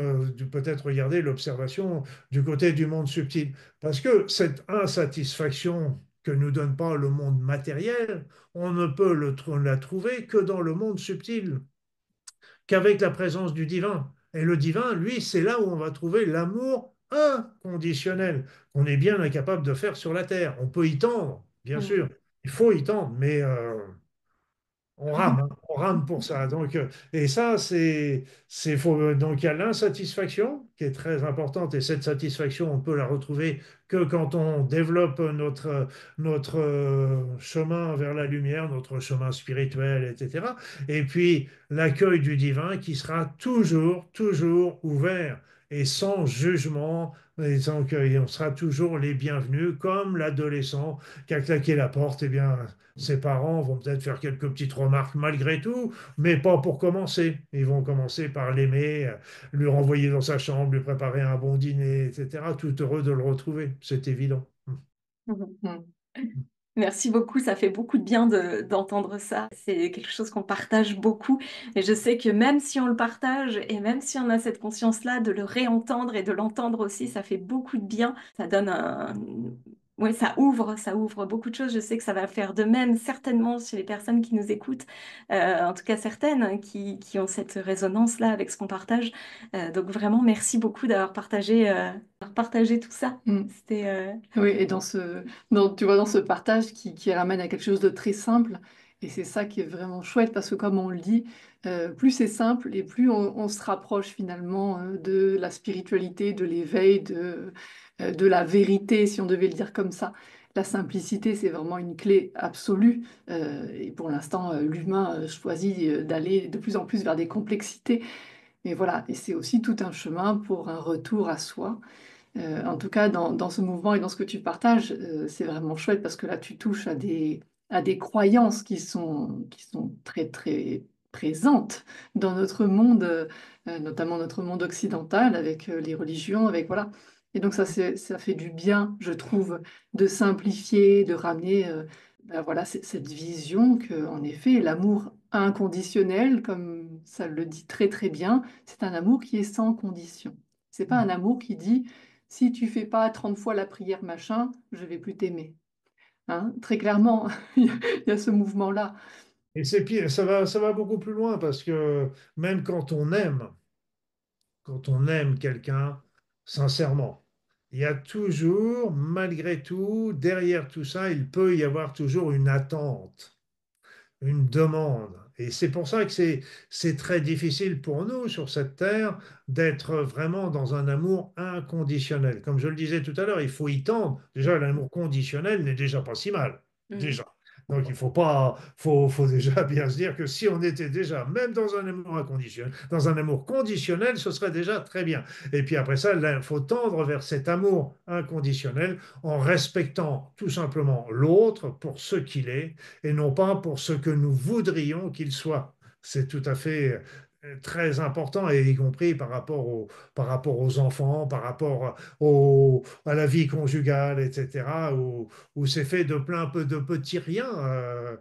peut-être regarder l'observation du côté du monde subtil. Parce que cette insatisfaction que nous donne pas le monde matériel, on ne peut la trouver que dans le monde subtil, qu'avec la présence du divin. Et le divin, lui, c'est là où on va trouver l'amour inconditionnel, qu'on est bien incapable de faire sur la terre. On peut y tendre, bien Mm. sûr, il faut y tendre, mais on rame, hein, on rame pour ça. Donc, et ça, donc il y a l'insatisfaction qui est très importante, et cette satisfaction, on peut la retrouver que quand on développe notre chemin vers la lumière, notre chemin spirituel, etc. Et puis l'accueil du divin qui sera toujours, toujours ouvert et sans jugement. Et donc, on sera toujours les bienvenus, comme l'adolescent qui a claqué la porte, eh bien, ses parents vont peut-être faire quelques petites remarques malgré tout, mais pas pour commencer. Ils vont commencer par l'aimer, lui renvoyer dans sa chambre, lui préparer un bon dîner, etc. Tout heureux de le retrouver, c'est évident. Mm. Merci beaucoup, ça fait beaucoup de bien d'entendre ça. C'est quelque chose qu'on partage beaucoup. Et je sais que même si on le partage et même si on a cette conscience-là, de le réentendre et de l'entendre aussi, ça fait beaucoup de bien. Ça donne un... Oui, ça ouvre beaucoup de choses. Je sais que ça va faire de même certainement chez les personnes qui nous écoutent, en tout cas certaines qui ont cette résonance-là avec ce qu'on partage. Donc vraiment, merci beaucoup d'avoir partagé tout ça. Mm. C'était... Oui, et tu vois, dans ce partage qui ramène à quelque chose de très simple, et c'est ça qui est vraiment chouette, parce que comme on le dit, plus c'est simple et plus on se rapproche finalement de la spiritualité, de l'éveil, de la vérité, si on devait le dire comme ça. La simplicité, c'est vraiment une clé absolue, et pour l'instant, l'humain choisit d'aller de plus en plus vers des complexités, mais voilà, et c'est aussi tout un chemin pour un retour à soi. En tout cas, dans ce mouvement et dans ce que tu partages, c'est vraiment chouette parce que là, tu touches à des croyances qui sont très, très présentes dans notre monde, notamment notre monde occidental, avec les religions, avec voilà. Et donc, ça fait du bien, je trouve, de simplifier, de ramener ben voilà, cette vision que, en effet, l'amour inconditionnel, comme ça le dit très, très bien, c'est un amour qui est sans condition. C'est pas un amour qui dit si tu fais pas 30 fois la prière machin, je vais plus t'aimer. Hein, très clairement, il y a ce mouvement-là. Et c'est pire, ça va beaucoup plus loin parce que même quand on aime quelqu'un sincèrement, il y a toujours, malgré tout, derrière tout ça, il peut y avoir toujours une attente, une demande. Et c'est pour ça que c'est très difficile pour nous sur cette terre d'être vraiment dans un amour inconditionnel. Comme je le disais tout à l'heure, il faut y tendre. Déjà, l'amour conditionnel n'est déjà pas si mal. Mm. Déjà. Donc il faut pas, faut déjà bien se dire que si on était déjà, même dans un amour inconditionnel, dans un amour conditionnel, ce serait déjà très bien. Et puis après ça, il faut tendre vers cet amour inconditionnel en respectant tout simplement l'autre pour ce qu'il est et non pas pour ce que nous voudrions qu'il soit. C'est tout à fait très important, et y compris par rapport aux enfants, par rapport à la vie conjugale, etc., où c'est fait de plein peu de petits riens.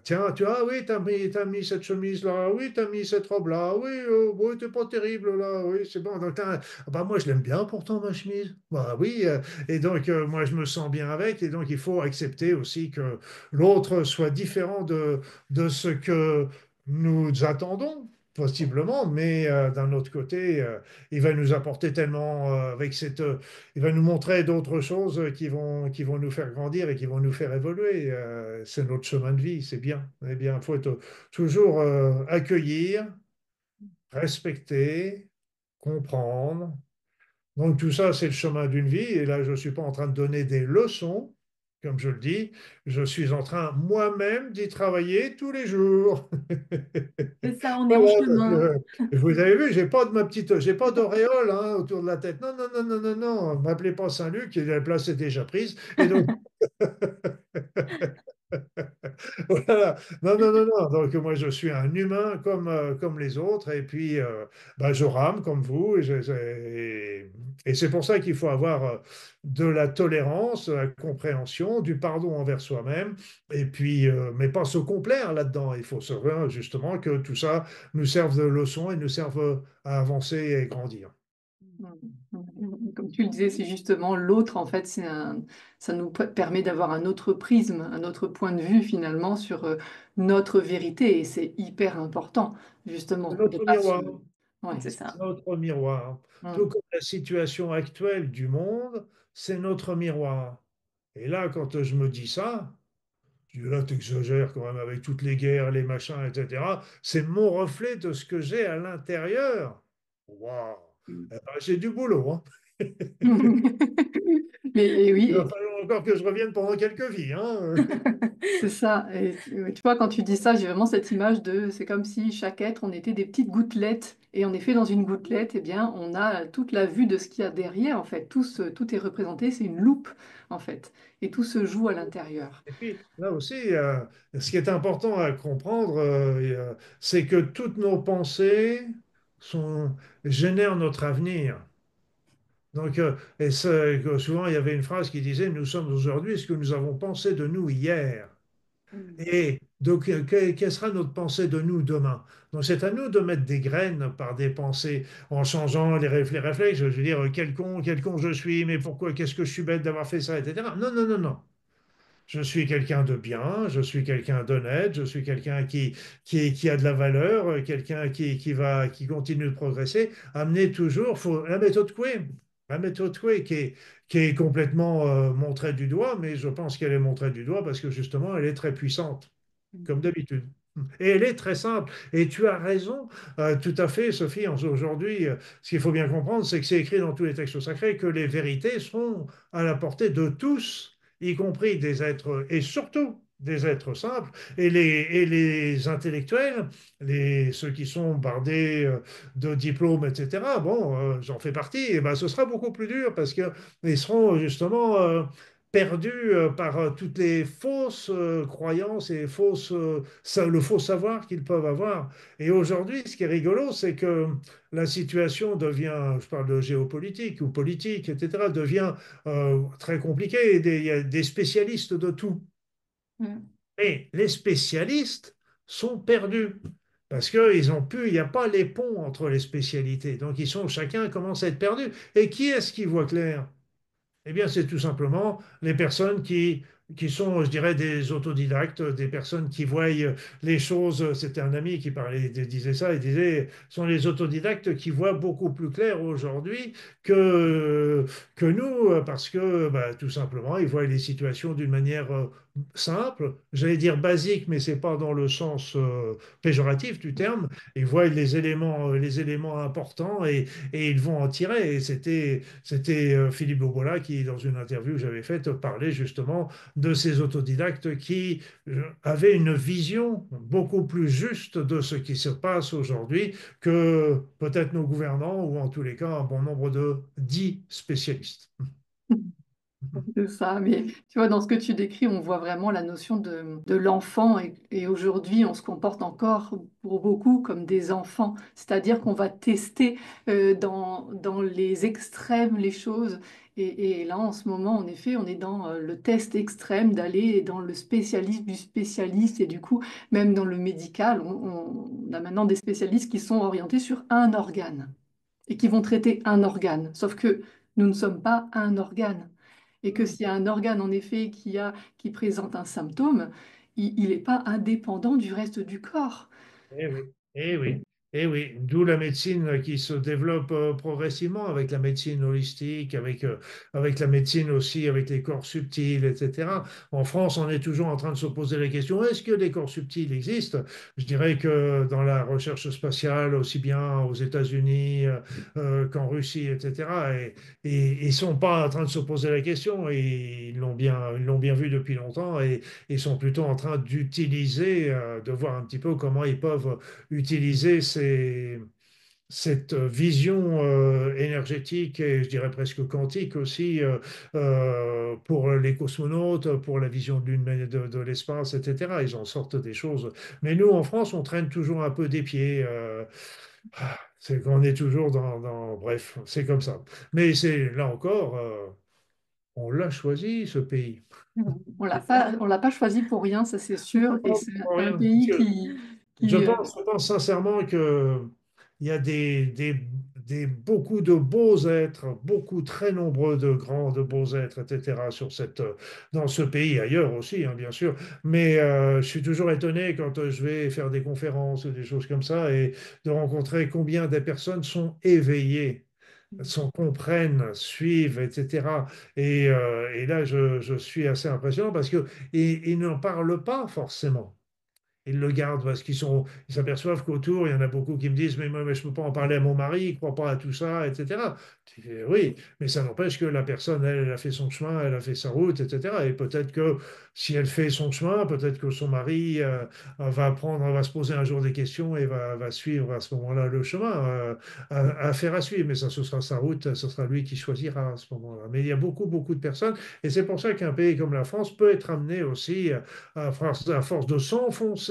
Tiens, tu as, oui, t'as mis cette chemise-là, oui, t'as mis cette robe-là, oui, oui, t'es pas terrible là, oui, c'est bon. Donc, bah, moi, je l'aime bien pourtant, ma chemise. Bah oui, et donc, moi, je me sens bien avec, et donc, il faut accepter aussi que l'autre soit différent de ce que nous attendons, possiblement, mais d'un autre côté, il va nous apporter tellement il va nous montrer d'autres choses qui vont nous faire grandir et qui vont nous faire évoluer. C'est notre chemin de vie, c'est bien. Eh bien, il faut toujours accueillir, respecter, comprendre. Donc tout ça, c'est le chemin d'une vie. Et là, je ne suis pas en train de donner des leçons, comme je le dis. Je suis en train moi-même d'y travailler tous les jours. C'est ça, on est en Voilà, chemin. vous avez vu, j'ai pas d'auréole hein, autour de la tête. Non, non, non, non, non, non. M'appelez pas Saint-Luc, la place est déjà prise. Et donc, voilà. Non, non, non, non. Donc, moi, je suis un humain comme les autres. Et puis, bah, je rame comme vous. Et c'est pour ça qu'il faut avoir de la tolérance, de la compréhension, du pardon envers soi-même. Et puis, mais pas se complaire là-dedans. Il faut justement que tout ça nous serve de leçon et nous serve à avancer et grandir. Comme comme tu le disais, c'est justement l'autre, en fait, ça nous permet d'avoir un autre prisme, un autre point de vue finalement sur notre vérité. Et c'est hyper important, C'est justement, de notre pas se... miroir. Ouais, C'est c'est ça. ça. Notre miroir. Tout Mm. comme la situation actuelle du monde, c'est notre miroir. Et là, quand je me dis ça, je dis là, tu exagères quand même avec toutes les guerres, les machins, etc. C'est mon reflet de ce que j'ai à l'intérieur. Waouh! Mm. Eh ben, j'ai du boulot, hein. Et Il va oui, falloir encore que je revienne pendant quelques vies, hein. c'est ça. Et tu vois, quand tu dis ça, j'ai vraiment cette image de, c'est comme si chaque être, on était des petites gouttelettes. Et en effet, dans une gouttelette, eh bien, on a toute la vue de ce qu'il y a derrière. En fait, tout est représenté. C'est une loupe, en fait. Et tout se joue à l'intérieur. Et puis là aussi, ce qui est important à comprendre, c'est que toutes nos pensées génèrent notre avenir. Donc, souvent, il y avait une phrase qui disait, nous sommes aujourd'hui ce que nous avons pensé de nous hier. Mm. Et donc, quelle sera notre pensée de nous demain? Donc, c'est à nous de mettre des graines par des pensées en changeant les réflexes. Je veux dire, quel con je suis, mais pourquoi, qu'est-ce que je suis bête d'avoir fait ça, etc. Non, non, non, non. Je suis quelqu'un de bien, je suis quelqu'un d'honnête, je suis quelqu'un qui a de la valeur, quelqu'un qui continue de progresser. Amener toujours, la méthode Coué qui est complètement montrée du doigt, mais je pense qu'elle est montrée du doigt parce que justement, elle est très puissante, Mm. comme d'habitude. Et elle est très simple. Et tu as raison, tout à fait, Sophie. Aujourd'hui, ce qu'il faut bien comprendre, c'est que c'est écrit dans tous les textes sacrés que les vérités sont à la portée de tous, y compris des êtres, et surtout des êtres simples, et les intellectuels, ceux qui sont bardés de diplômes, etc. Bon, j'en fais partie, et ben, ce sera beaucoup plus dur parce qu'ils seront justement perdus par toutes les fausses croyances et le faux savoir qu'ils peuvent avoir. Et aujourd'hui, ce qui est rigolo, c'est que la situation devient, je parle de géopolitique ou politique, etc., devient très compliquée. Il y a des spécialistes de tout. Mm. Et les spécialistes sont perdus. Parce il n'y a pas les ponts entre les spécialités. Donc chacun commence à être perdu. Et qui est-ce qui voit clair? Eh bien, c'est tout simplement les personnes qui sont, je dirais, des autodidactes, des personnes qui voient les choses. C'était un ami qui disait ça, il disait, ce sont les autodidactes qui voient beaucoup plus clair aujourd'hui que nous, parce que bah, tout simplement, ils voient les situations d'une manière simple, j'allais dire basique, mais c'est pas dans le sens péjoratif du terme. Ils voient les éléments importants et ils vont en tirer. Et c'était Philippe Bobola qui, dans une interview que j'avais faite, parlait justement de ces autodidactes qui avaient une vision beaucoup plus juste de ce qui se passe aujourd'hui que peut-être nos gouvernants ou en tous les cas un bon nombre de dits spécialistes. C'est ça, mais tu vois, dans ce que tu décris, on voit vraiment la notion de l'enfant et aujourd'hui, on se comporte encore pour beaucoup comme des enfants, c'est-à-dire qu'on va tester dans les extrêmes les choses et là, en ce moment, en effet, on est dans le test extrême d'aller dans le spécialiste du spécialiste et du coup, même dans le médical, on a maintenant des spécialistes qui sont orientés sur un organe et qui vont traiter un organe, sauf que nous ne sommes pas un organe et que s'il y a un organe en effet qui présente un symptôme, il n'est pas indépendant du reste du corps. Eh oui, eh oui, eh oui. D'où la médecine qui se développe progressivement avec la médecine holistique, avec la médecine aussi, avec les corps subtils, etc. En France, on est toujours en train de se poser la question, est-ce que les corps subtils existent? Je dirais que dans la recherche spatiale, aussi bien aux États-Unis qu'en Russie, etc., et ils sont pas en train de se poser la question, et ils l'ont bien vu depuis longtemps, et ils sont plutôt en train d'utiliser, de voir un petit peu comment ils peuvent utiliser cette vision énergétique et je dirais presque quantique aussi pour les cosmonautes, pour la vision de, de l'espace, etc. Ils en sortent des choses. Mais nous, en France, on traîne toujours un peu des pieds. C'est qu'on est toujours bref, c'est comme ça. Mais c'est là encore, on l'a choisi, ce pays. On l'a pas choisi pour rien, ça c'est sûr, et c'est Pour un rien. pays Je qui pense sincèrement que il y a beaucoup de beaux êtres, beaucoup très nombreux de grands, de beaux êtres, etc. Dans ce pays, ailleurs aussi, hein, bien sûr. Mais je suis toujours étonné quand je vais faire des conférences ou des choses comme ça et de rencontrer combien des personnes sont éveillées, comprennent, suivent, etc. Et là, je suis assez impressionnant parce que ils n'en parlent pas forcément. Ils le gardent parce ils s'aperçoivent qu'autour, il y en a beaucoup qui me disent, mais moi, mais je ne peux pas en parler à mon mari, il ne croit pas à tout ça, etc. Je dis, oui, mais ça n'empêche que la personne, elle, elle a fait son chemin, elle a fait sa route, etc. Et peut-être que si elle fait son chemin, peut-être que son mari va se poser un jour des questions et va suivre à ce moment-là le chemin à faire à suivre. Mais ça, ce sera sa route, ce sera lui qui choisira à ce moment-là. Mais il y a beaucoup, beaucoup de personnes, et c'est pour ça qu'un pays comme la France peut être amené aussi à force de s'enfoncer.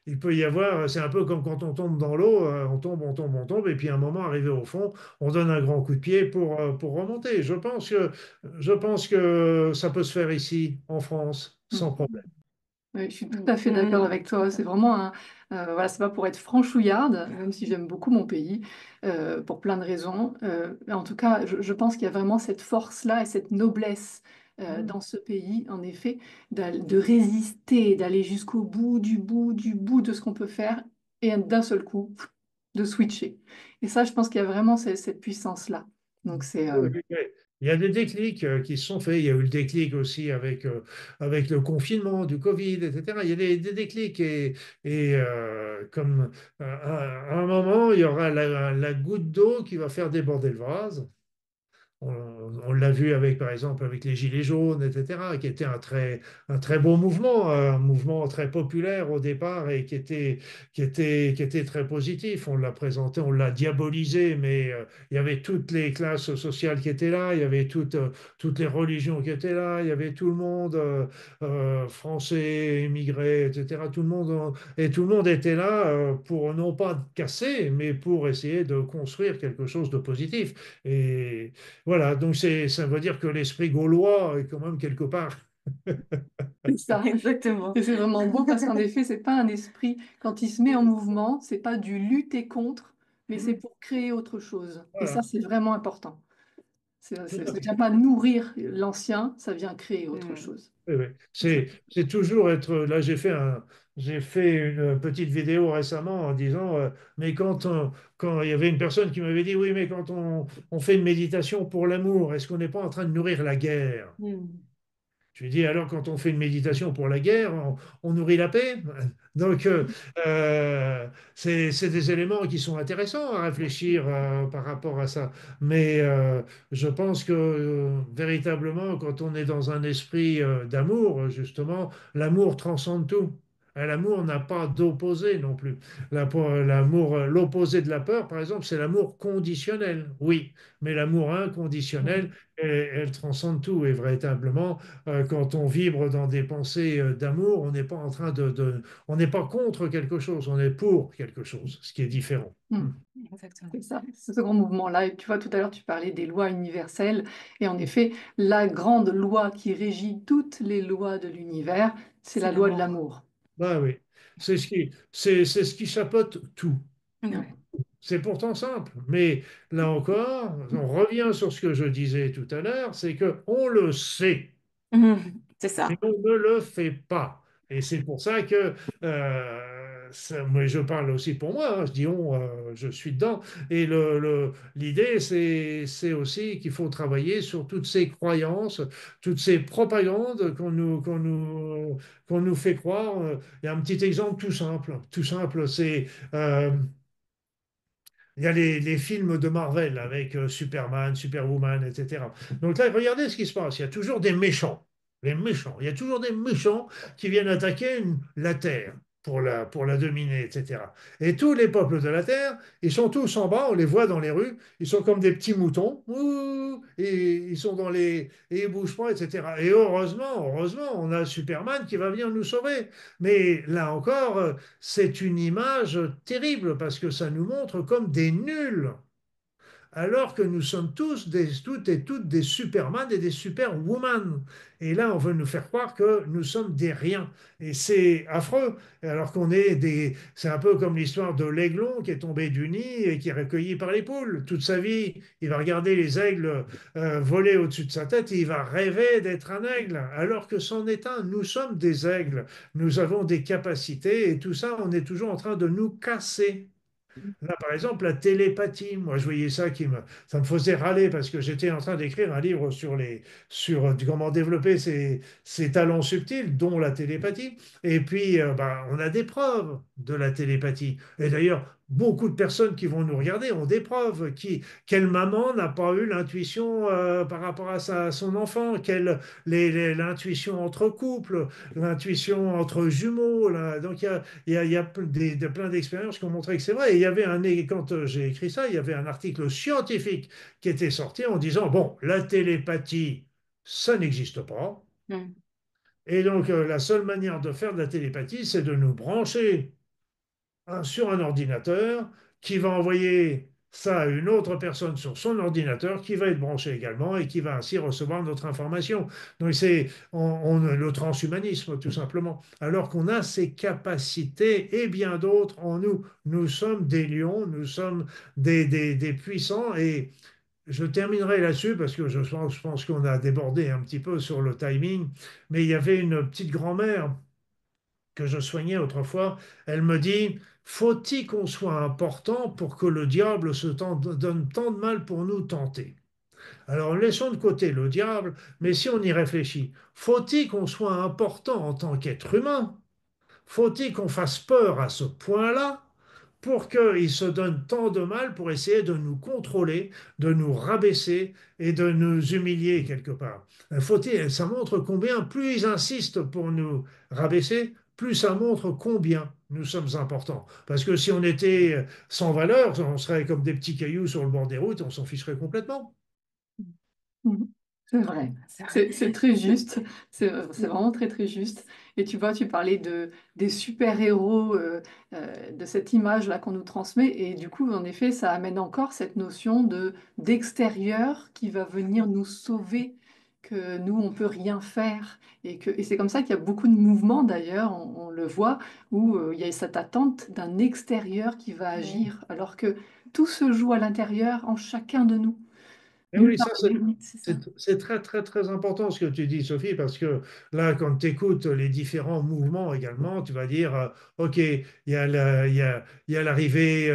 Il peut y avoir, c'est un peu comme quand on tombe dans l'eau, on tombe, on tombe, on tombe, et puis à un moment, arrivé au fond, on donne un grand coup de pied pour remonter. Je pense que ça peut se faire ici, en France, sans problème. Oui, je suis tout à fait d'accord avec toi. C'est vraiment voilà, c'est pas pour être franchouillarde, même si j'aime beaucoup mon pays, pour plein de raisons. Mais en tout cas, je pense qu'il y a vraiment cette force-là et cette noblesse dans ce pays, en effet, de résister, d'aller jusqu'au bout de ce qu'on peut faire et d'un seul coup, de switcher. Et ça, je pense qu'il y a vraiment cette puissance-là. Donc c'est Oui, oui, oui. Il y a des déclics qui se sont faits. Il y a eu le déclic aussi avec le confinement du Covid, etc. Il y a des déclics comme à un moment, il y aura la goutte d'eau qui va faire déborder le vase. On l'a vu avec, par exemple, avec les Gilets jaunes, etc., qui était un très beau mouvement, un mouvement très populaire au départ et qui était très positif. On l'a présenté, on l'a diabolisé, mais il y avait toutes les classes sociales qui étaient là, il y avait toutes les religions qui étaient là, il y avait tout le monde, français, immigrés, etc., tout le monde était là pour non pas casser, mais pour essayer de construire quelque chose de positif. Et voilà, donc ça veut dire que l'esprit gaulois est quand même quelque part. c'est ça. Exactement. Et c'est vraiment beau parce qu'en effet, c'est pas un esprit, quand il se met en mouvement, c'est pas du lutter contre, mais c'est pour créer autre chose. Et ça, Voilà, c'est vraiment important. tout à Ça fait. vient pas nourrir l'ancien, ça vient créer autre Mm. chose. Oui, oui. Ça- C'est toujours être. Là, j'ai fait une petite vidéo récemment en disant, mais quand il y avait une personne qui m'avait dit, oui, mais quand on fait une méditation pour l'amour, est-ce qu'on n'est pas en train de nourrir la guerre? Mm. Je lui dis, alors quand on fait une méditation pour la guerre, on nourrit la paix. Donc, c'est des éléments qui sont intéressants à réfléchir par rapport à ça. Mais je pense que véritablement, quand on est dans un esprit d'amour, justement, l'amour transcende tout. L'amour n'a pas d'opposé non plus. L'amour, l'opposé de la peur, par exemple, c'est l'amour conditionnel. Oui, mais l'amour inconditionnel, Mm. elle transcende tout. Et véritablement, quand on vibre dans des pensées d'amour, on n'est pas en train on n'est pas contre quelque chose, on est pour quelque chose, ce qui est différent. Hmm. Exactement. C'est ça, c'est ce grand mouvement-là. Et tu vois, tout à l'heure, tu parlais des lois universelles. Et en effet, la grande loi qui régit toutes les lois de l'univers, c'est C'est la loi de l'amour. l'amour. Bah oui, c'est ce qui chapeaute tout. Ouais. C'est pourtant simple, mais là encore, on revient sur ce que je disais tout à l'heure, c'est que on le sait. C'est Mais ça. on ne le fait pas. Et c'est pour ça que, mais je parle aussi pour moi, hein, je dis on, je suis dedans. Et l'idée, c'est aussi qu'il faut travailler sur toutes ces croyances, toutes ces propagandes qu'on nous fait croire. Il y a un petit exemple tout simple, c'est il y a les films de Marvel avec Superman, Superwoman, etc. Donc là, regardez ce qui se passe. Il y a toujours des méchants. Les méchants. Il y a toujours des méchants qui viennent attaquer la Terre pour la dominer, etc. Et tous les peuples de la Terre, ils sont tous en bas, on les voit dans les rues, ils sont comme des petits moutons, ouh, et ils sont et ils bougent pas, etc. Et heureusement, on a Superman qui va venir nous sauver. Mais là encore, c'est une image terrible parce que ça nous montre comme des nuls. alors que nous sommes toutes et toutes des Superman et des Superwoman. Et là, on veut nous faire croire que nous sommes des riens. Et c'est affreux, alors qu'on est des... C'est un peu comme l'histoire de l'aiglon qui est tombé du nid et qui est recueilli par les poules. Toute sa vie, il va regarder les aigles voler au-dessus de sa tête et il va rêver d'être un aigle, alors que c'en est un. Nous sommes des aigles, nous avons des capacités et tout ça, on est toujours en train de nous casser. Là, par exemple, la télépathie, moi, je voyais ça ça me faisait râler parce que j'étais en train d'écrire un livre sur comment développer ses talents subtils, dont la télépathie. Et puis, bah, on a des preuves de la télépathie. Et d'ailleurs, beaucoup de personnes qui vont nous regarder ont des preuves. Quelle maman n'a pas eu l'intuition par rapport à son enfant? L'intuition entre couples, l'intuition entre jumeaux. Donc, il y a plein d'expériences qui ont montré que c'est vrai. Et il y avait quand j'ai écrit ça, il y avait un article scientifique qui était sorti en disant, bon, la télépathie, ça n'existe pas. Mm. Et donc, la seule manière de faire de la télépathie, c'est de nous brancher sur un ordinateur qui va envoyer ça à une autre personne sur son ordinateur qui va être branché également et qui va ainsi recevoir notre information. Donc c'est le transhumanisme tout simplement. Alors qu'on a ces capacités et bien d'autres en nous. Nous sommes des lions, nous sommes des puissants et je terminerai là-dessus parce que je pense qu'on a débordé un petit peu sur le timing, mais il y avait une petite grand-mère que je soignais autrefois, elle me dit, faut-il qu'on soit important pour que le diable donne tant de mal pour nous tenter? Alors laissons de côté le diable, mais si on y réfléchit, faut-il qu'on soit important en tant qu'être humain? Faut-il qu'on fasse peur à ce point-là pour qu'il se donne tant de mal pour essayer de nous contrôler, de nous rabaisser et de nous humilier quelque part? Ça montre combien, plus ils insistent pour nous rabaisser, plus ça montre combien nous sommes importants. Parce que si on était sans valeur, on serait comme des petits cailloux sur le bord des routes, on s'en ficherait complètement. Mhm. C'est vrai, C'est vrai. c'est très juste, c'est vraiment très très juste. Et tu vois, tu parlais des super-héros, de cette image-là qu'on nous transmet, et du coup, en effet, ça amène encore cette notion d'extérieur qui va venir nous sauver, que nous, on peut rien faire. Et c'est comme ça qu'il y a beaucoup de mouvements, d'ailleurs, on le voit, où il y a cette attente d'un extérieur qui va Oui, agir, alors que tout se joue à l'intérieur, en chacun de nous. Et Nulle oui, part ça, ailleurs. oui, c'est ça. c'est très, très, très important ce que tu dis, Sophie, parce que là, quand tu écoutes les différents mouvements également, tu vas dire, OK, il y a l'arrivée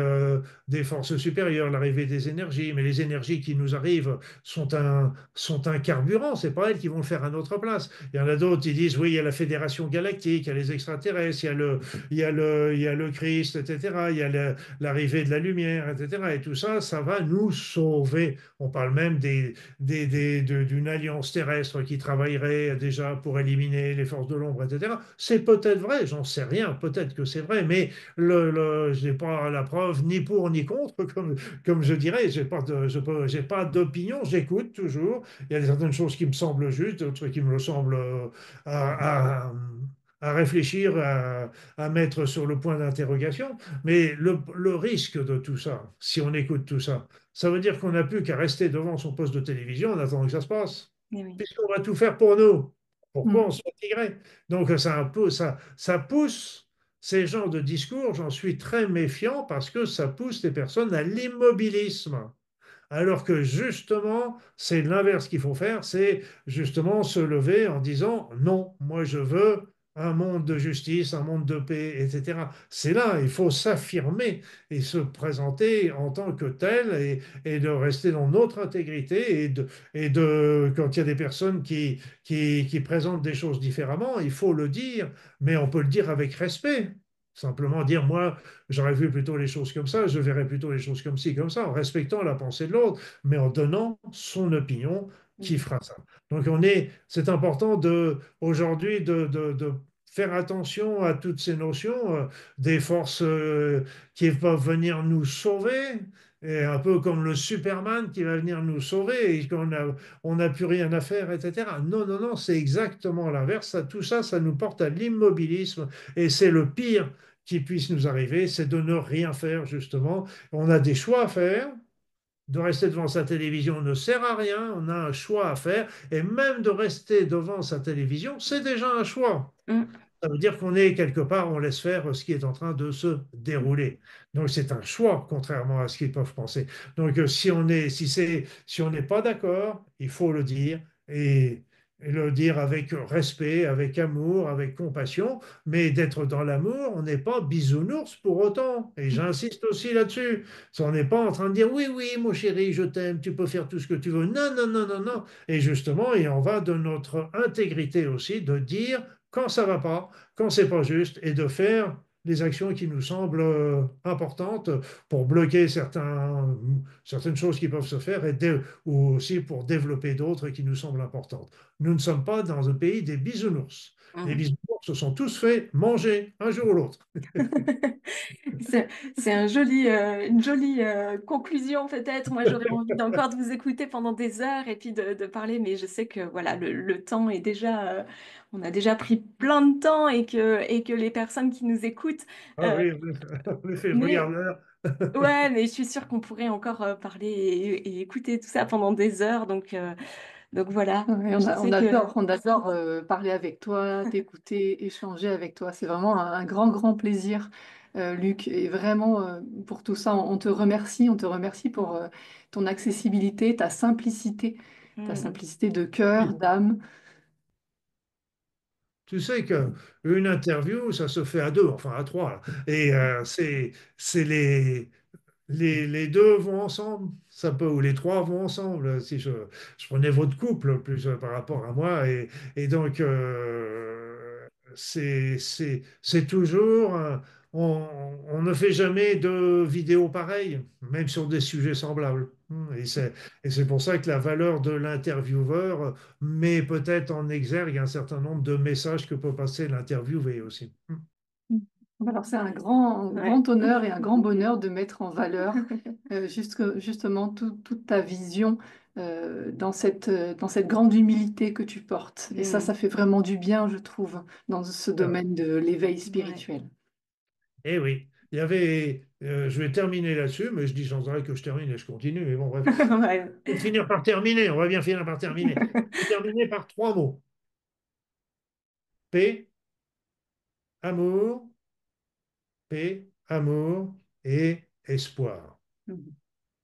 des forces supérieures, l'arrivée des énergies, mais les énergies qui nous arrivent sont un carburant, c'est pas elles qui vont le faire à notre place. Il y en a d'autres qui disent, oui, il y a la Fédération galactique, il y a les extraterrestres, il y a le Christ, etc., il y a l'arrivée de la lumière, etc. Et tout ça, ça va nous sauver. On parle même d'une alliance terrestre qui travaillerait déjà pour éliminer les forces de l'ombre, etc. C'est peut-être vrai, j'en sais rien, peut-être que c'est vrai, mais je n'ai pas la preuve ni pour ni contre, comme je dirais, j'ai pas d'opinion, j'écoute toujours. Il y a certaines choses qui me semblent justes, d'autres qui me le semblent à, à- à réfléchir, à mettre sur le point d'interrogation. Mais le risque de tout ça, si on écoute tout ça, ça veut dire qu'on n'a plus qu'à rester devant son poste de télévision en attendant que ça se passe. Mais oui. Puisqu'on va tout faire pour nous. Pourquoi on Mm. se fatiguerait? Donc ça pousse ces genres de discours, j'en suis très méfiant parce que ça pousse les personnes à l'immobilisme. Alors que justement, c'est l'inverse qu'il faut faire, c'est justement se lever en disant non, moi je veux un monde de justice, un monde de paix, etc. C'est là, il faut s'affirmer et se présenter en tant que tel et de rester dans notre intégrité quand il y a des personnes qui présentent des choses différemment, il faut le dire, mais on peut le dire avec respect. Simplement dire, moi, j'aurais vu plutôt les choses comme ça, je verrais plutôt les choses comme ci, comme ça, en respectant la pensée de l'autre, mais en donnant son opinion qui Mm. fera ça. Donc c'est important aujourd'hui de faire attention à toutes ces notions des forces qui peuvent venir nous sauver, et un peu comme le Superman qui va venir nous sauver et on n'a plus rien à faire, etc. Non, non, non, c'est exactement l'inverse. Tout ça, ça nous porte à l'immobilisme et c'est le pire qui puisse nous arriver, c'est de ne rien faire, justement. On a des choix à faire, de rester devant sa télévision ne sert à rien, on a un choix à faire, et même de rester devant sa télévision, c'est déjà un choix. Mm. Ça veut dire qu'on est quelque part, on laisse faire ce qui est en train de se dérouler. Donc c'est un choix, contrairement à ce qu'ils peuvent penser. Donc si on n'est pas d'accord, il faut le dire et le dire avec respect, avec amour, avec compassion. Mais d'être dans l'amour, on n'est pas bisounours pour autant. Et j'insiste aussi là-dessus. On n'est pas en train de dire oui, oui, mon chéri, je t'aime, tu peux faire tout ce que tu veux. Non, non, non, non, non. Et justement, il en va de notre intégrité aussi, de dire quand ça va pas, quand c'est pas juste, et de faire les actions qui nous semblent importantes pour bloquer certaines choses qui peuvent se faire ou aussi pour développer d'autres qui nous semblent importantes. Nous ne sommes pas dans un pays des bisounours. Les Mm. bisounours se sont tous fait manger un jour ou l'autre. C'est une jolie conclusion peut-être. Moi, j'aurais envie d'encore de vous écouter pendant des heures et puis de parler, mais je sais que voilà, le temps est déjà, on a déjà pris plein de temps et que les personnes qui nous écoutent, Ah euh, oui, en effet, je mais regarde l'heure. ouais, mais je suis sûre qu'on pourrait encore parler et écouter tout ça pendant des heures. Donc voilà, Ouais, je sais que on adore parler avec toi, t'écouter, échanger avec toi. C'est vraiment un grand, grand plaisir, Luc. Et vraiment, pour tout ça, on te remercie. On te remercie pour ton accessibilité, ta Mm. simplicité de cœur, d'âme. Tu sais qu'une interview, ça se fait à deux, enfin à trois, là. Et c'est les deux vont ensemble, ça peut, ou les trois vont ensemble. Si je prenais votre couple plus par rapport à moi, et donc c'est toujours, on, on ne fait jamais de vidéo pareille, même sur des sujets semblables. Et c'est pour ça que la valeur de l'intervieweur met peut-être en exergue un certain nombre de messages que peut passer l'interviewé aussi. Alors, c'est un Ouais. grand honneur et un grand bonheur de mettre en valeur justement toute ta vision dans cette grande humilité que tu portes. Et ça Mm. fait vraiment du bien, je trouve, dans ce domaine de l'éveil Ouais. spirituel. Eh oui, je vais terminer là-dessus, mais je dis sans arrêt que je termine et je continue. Mais bon, bref, Ouais. on va finir par terminer. On va bien finir par terminer. Je vais terminer par trois mots. Paix, amour, paix, amour et espoir.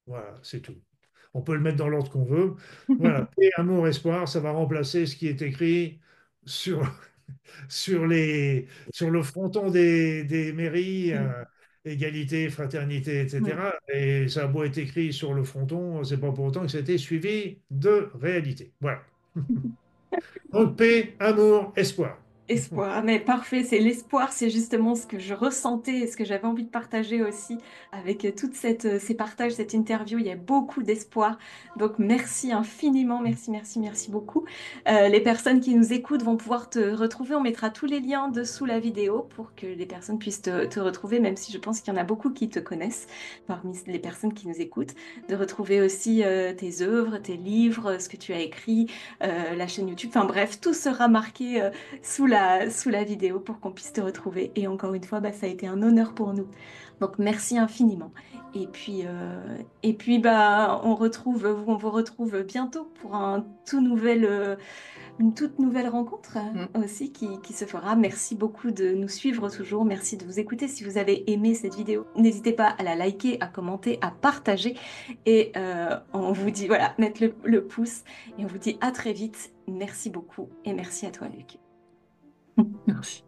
Voilà, c'est tout. On peut le mettre dans l'ordre qu'on veut. Voilà, paix, amour, espoir, ça va remplacer ce qui est écrit sur, sur le fronton des mairies, égalité, fraternité, Mm. etc. Et ça a beau être écrit sur le fronton, c'est pas pour autant que ça a été suivi de réalité. Voilà. Donc paix, amour, espoir. Espoir, mais parfait, c'est l'espoir, c'est justement ce que je ressentais et ce que j'avais envie de partager aussi avec ces partages, cette interview, il y a beaucoup d'espoir. Donc merci infiniment, merci, merci, merci beaucoup. Les personnes qui nous écoutent vont pouvoir te retrouver, on mettra tous les liens dessous la vidéo pour que les personnes puissent te retrouver, même si je pense qu'il y en a beaucoup qui te connaissent parmi les personnes qui nous écoutent, de retrouver aussi tes œuvres, tes livres, ce que tu as écrit, la chaîne YouTube, enfin bref, tout sera marqué sous la vidéo pour qu'on puisse te retrouver. Et encore une fois, bah, ça a été un honneur pour nous. Donc merci infiniment. Et puis bah, on vous retrouve bientôt pour une toute nouvelle rencontre Mm. aussi qui se fera. Merci beaucoup de nous suivre toujours. Merci de vous écouter. Si vous avez aimé cette vidéo, n'hésitez pas à la liker, à commenter, à partager. Et on vous dit, voilà, mettre le pouce. Et on vous dit à très vite. Merci beaucoup et merci à toi, Luc. Merci.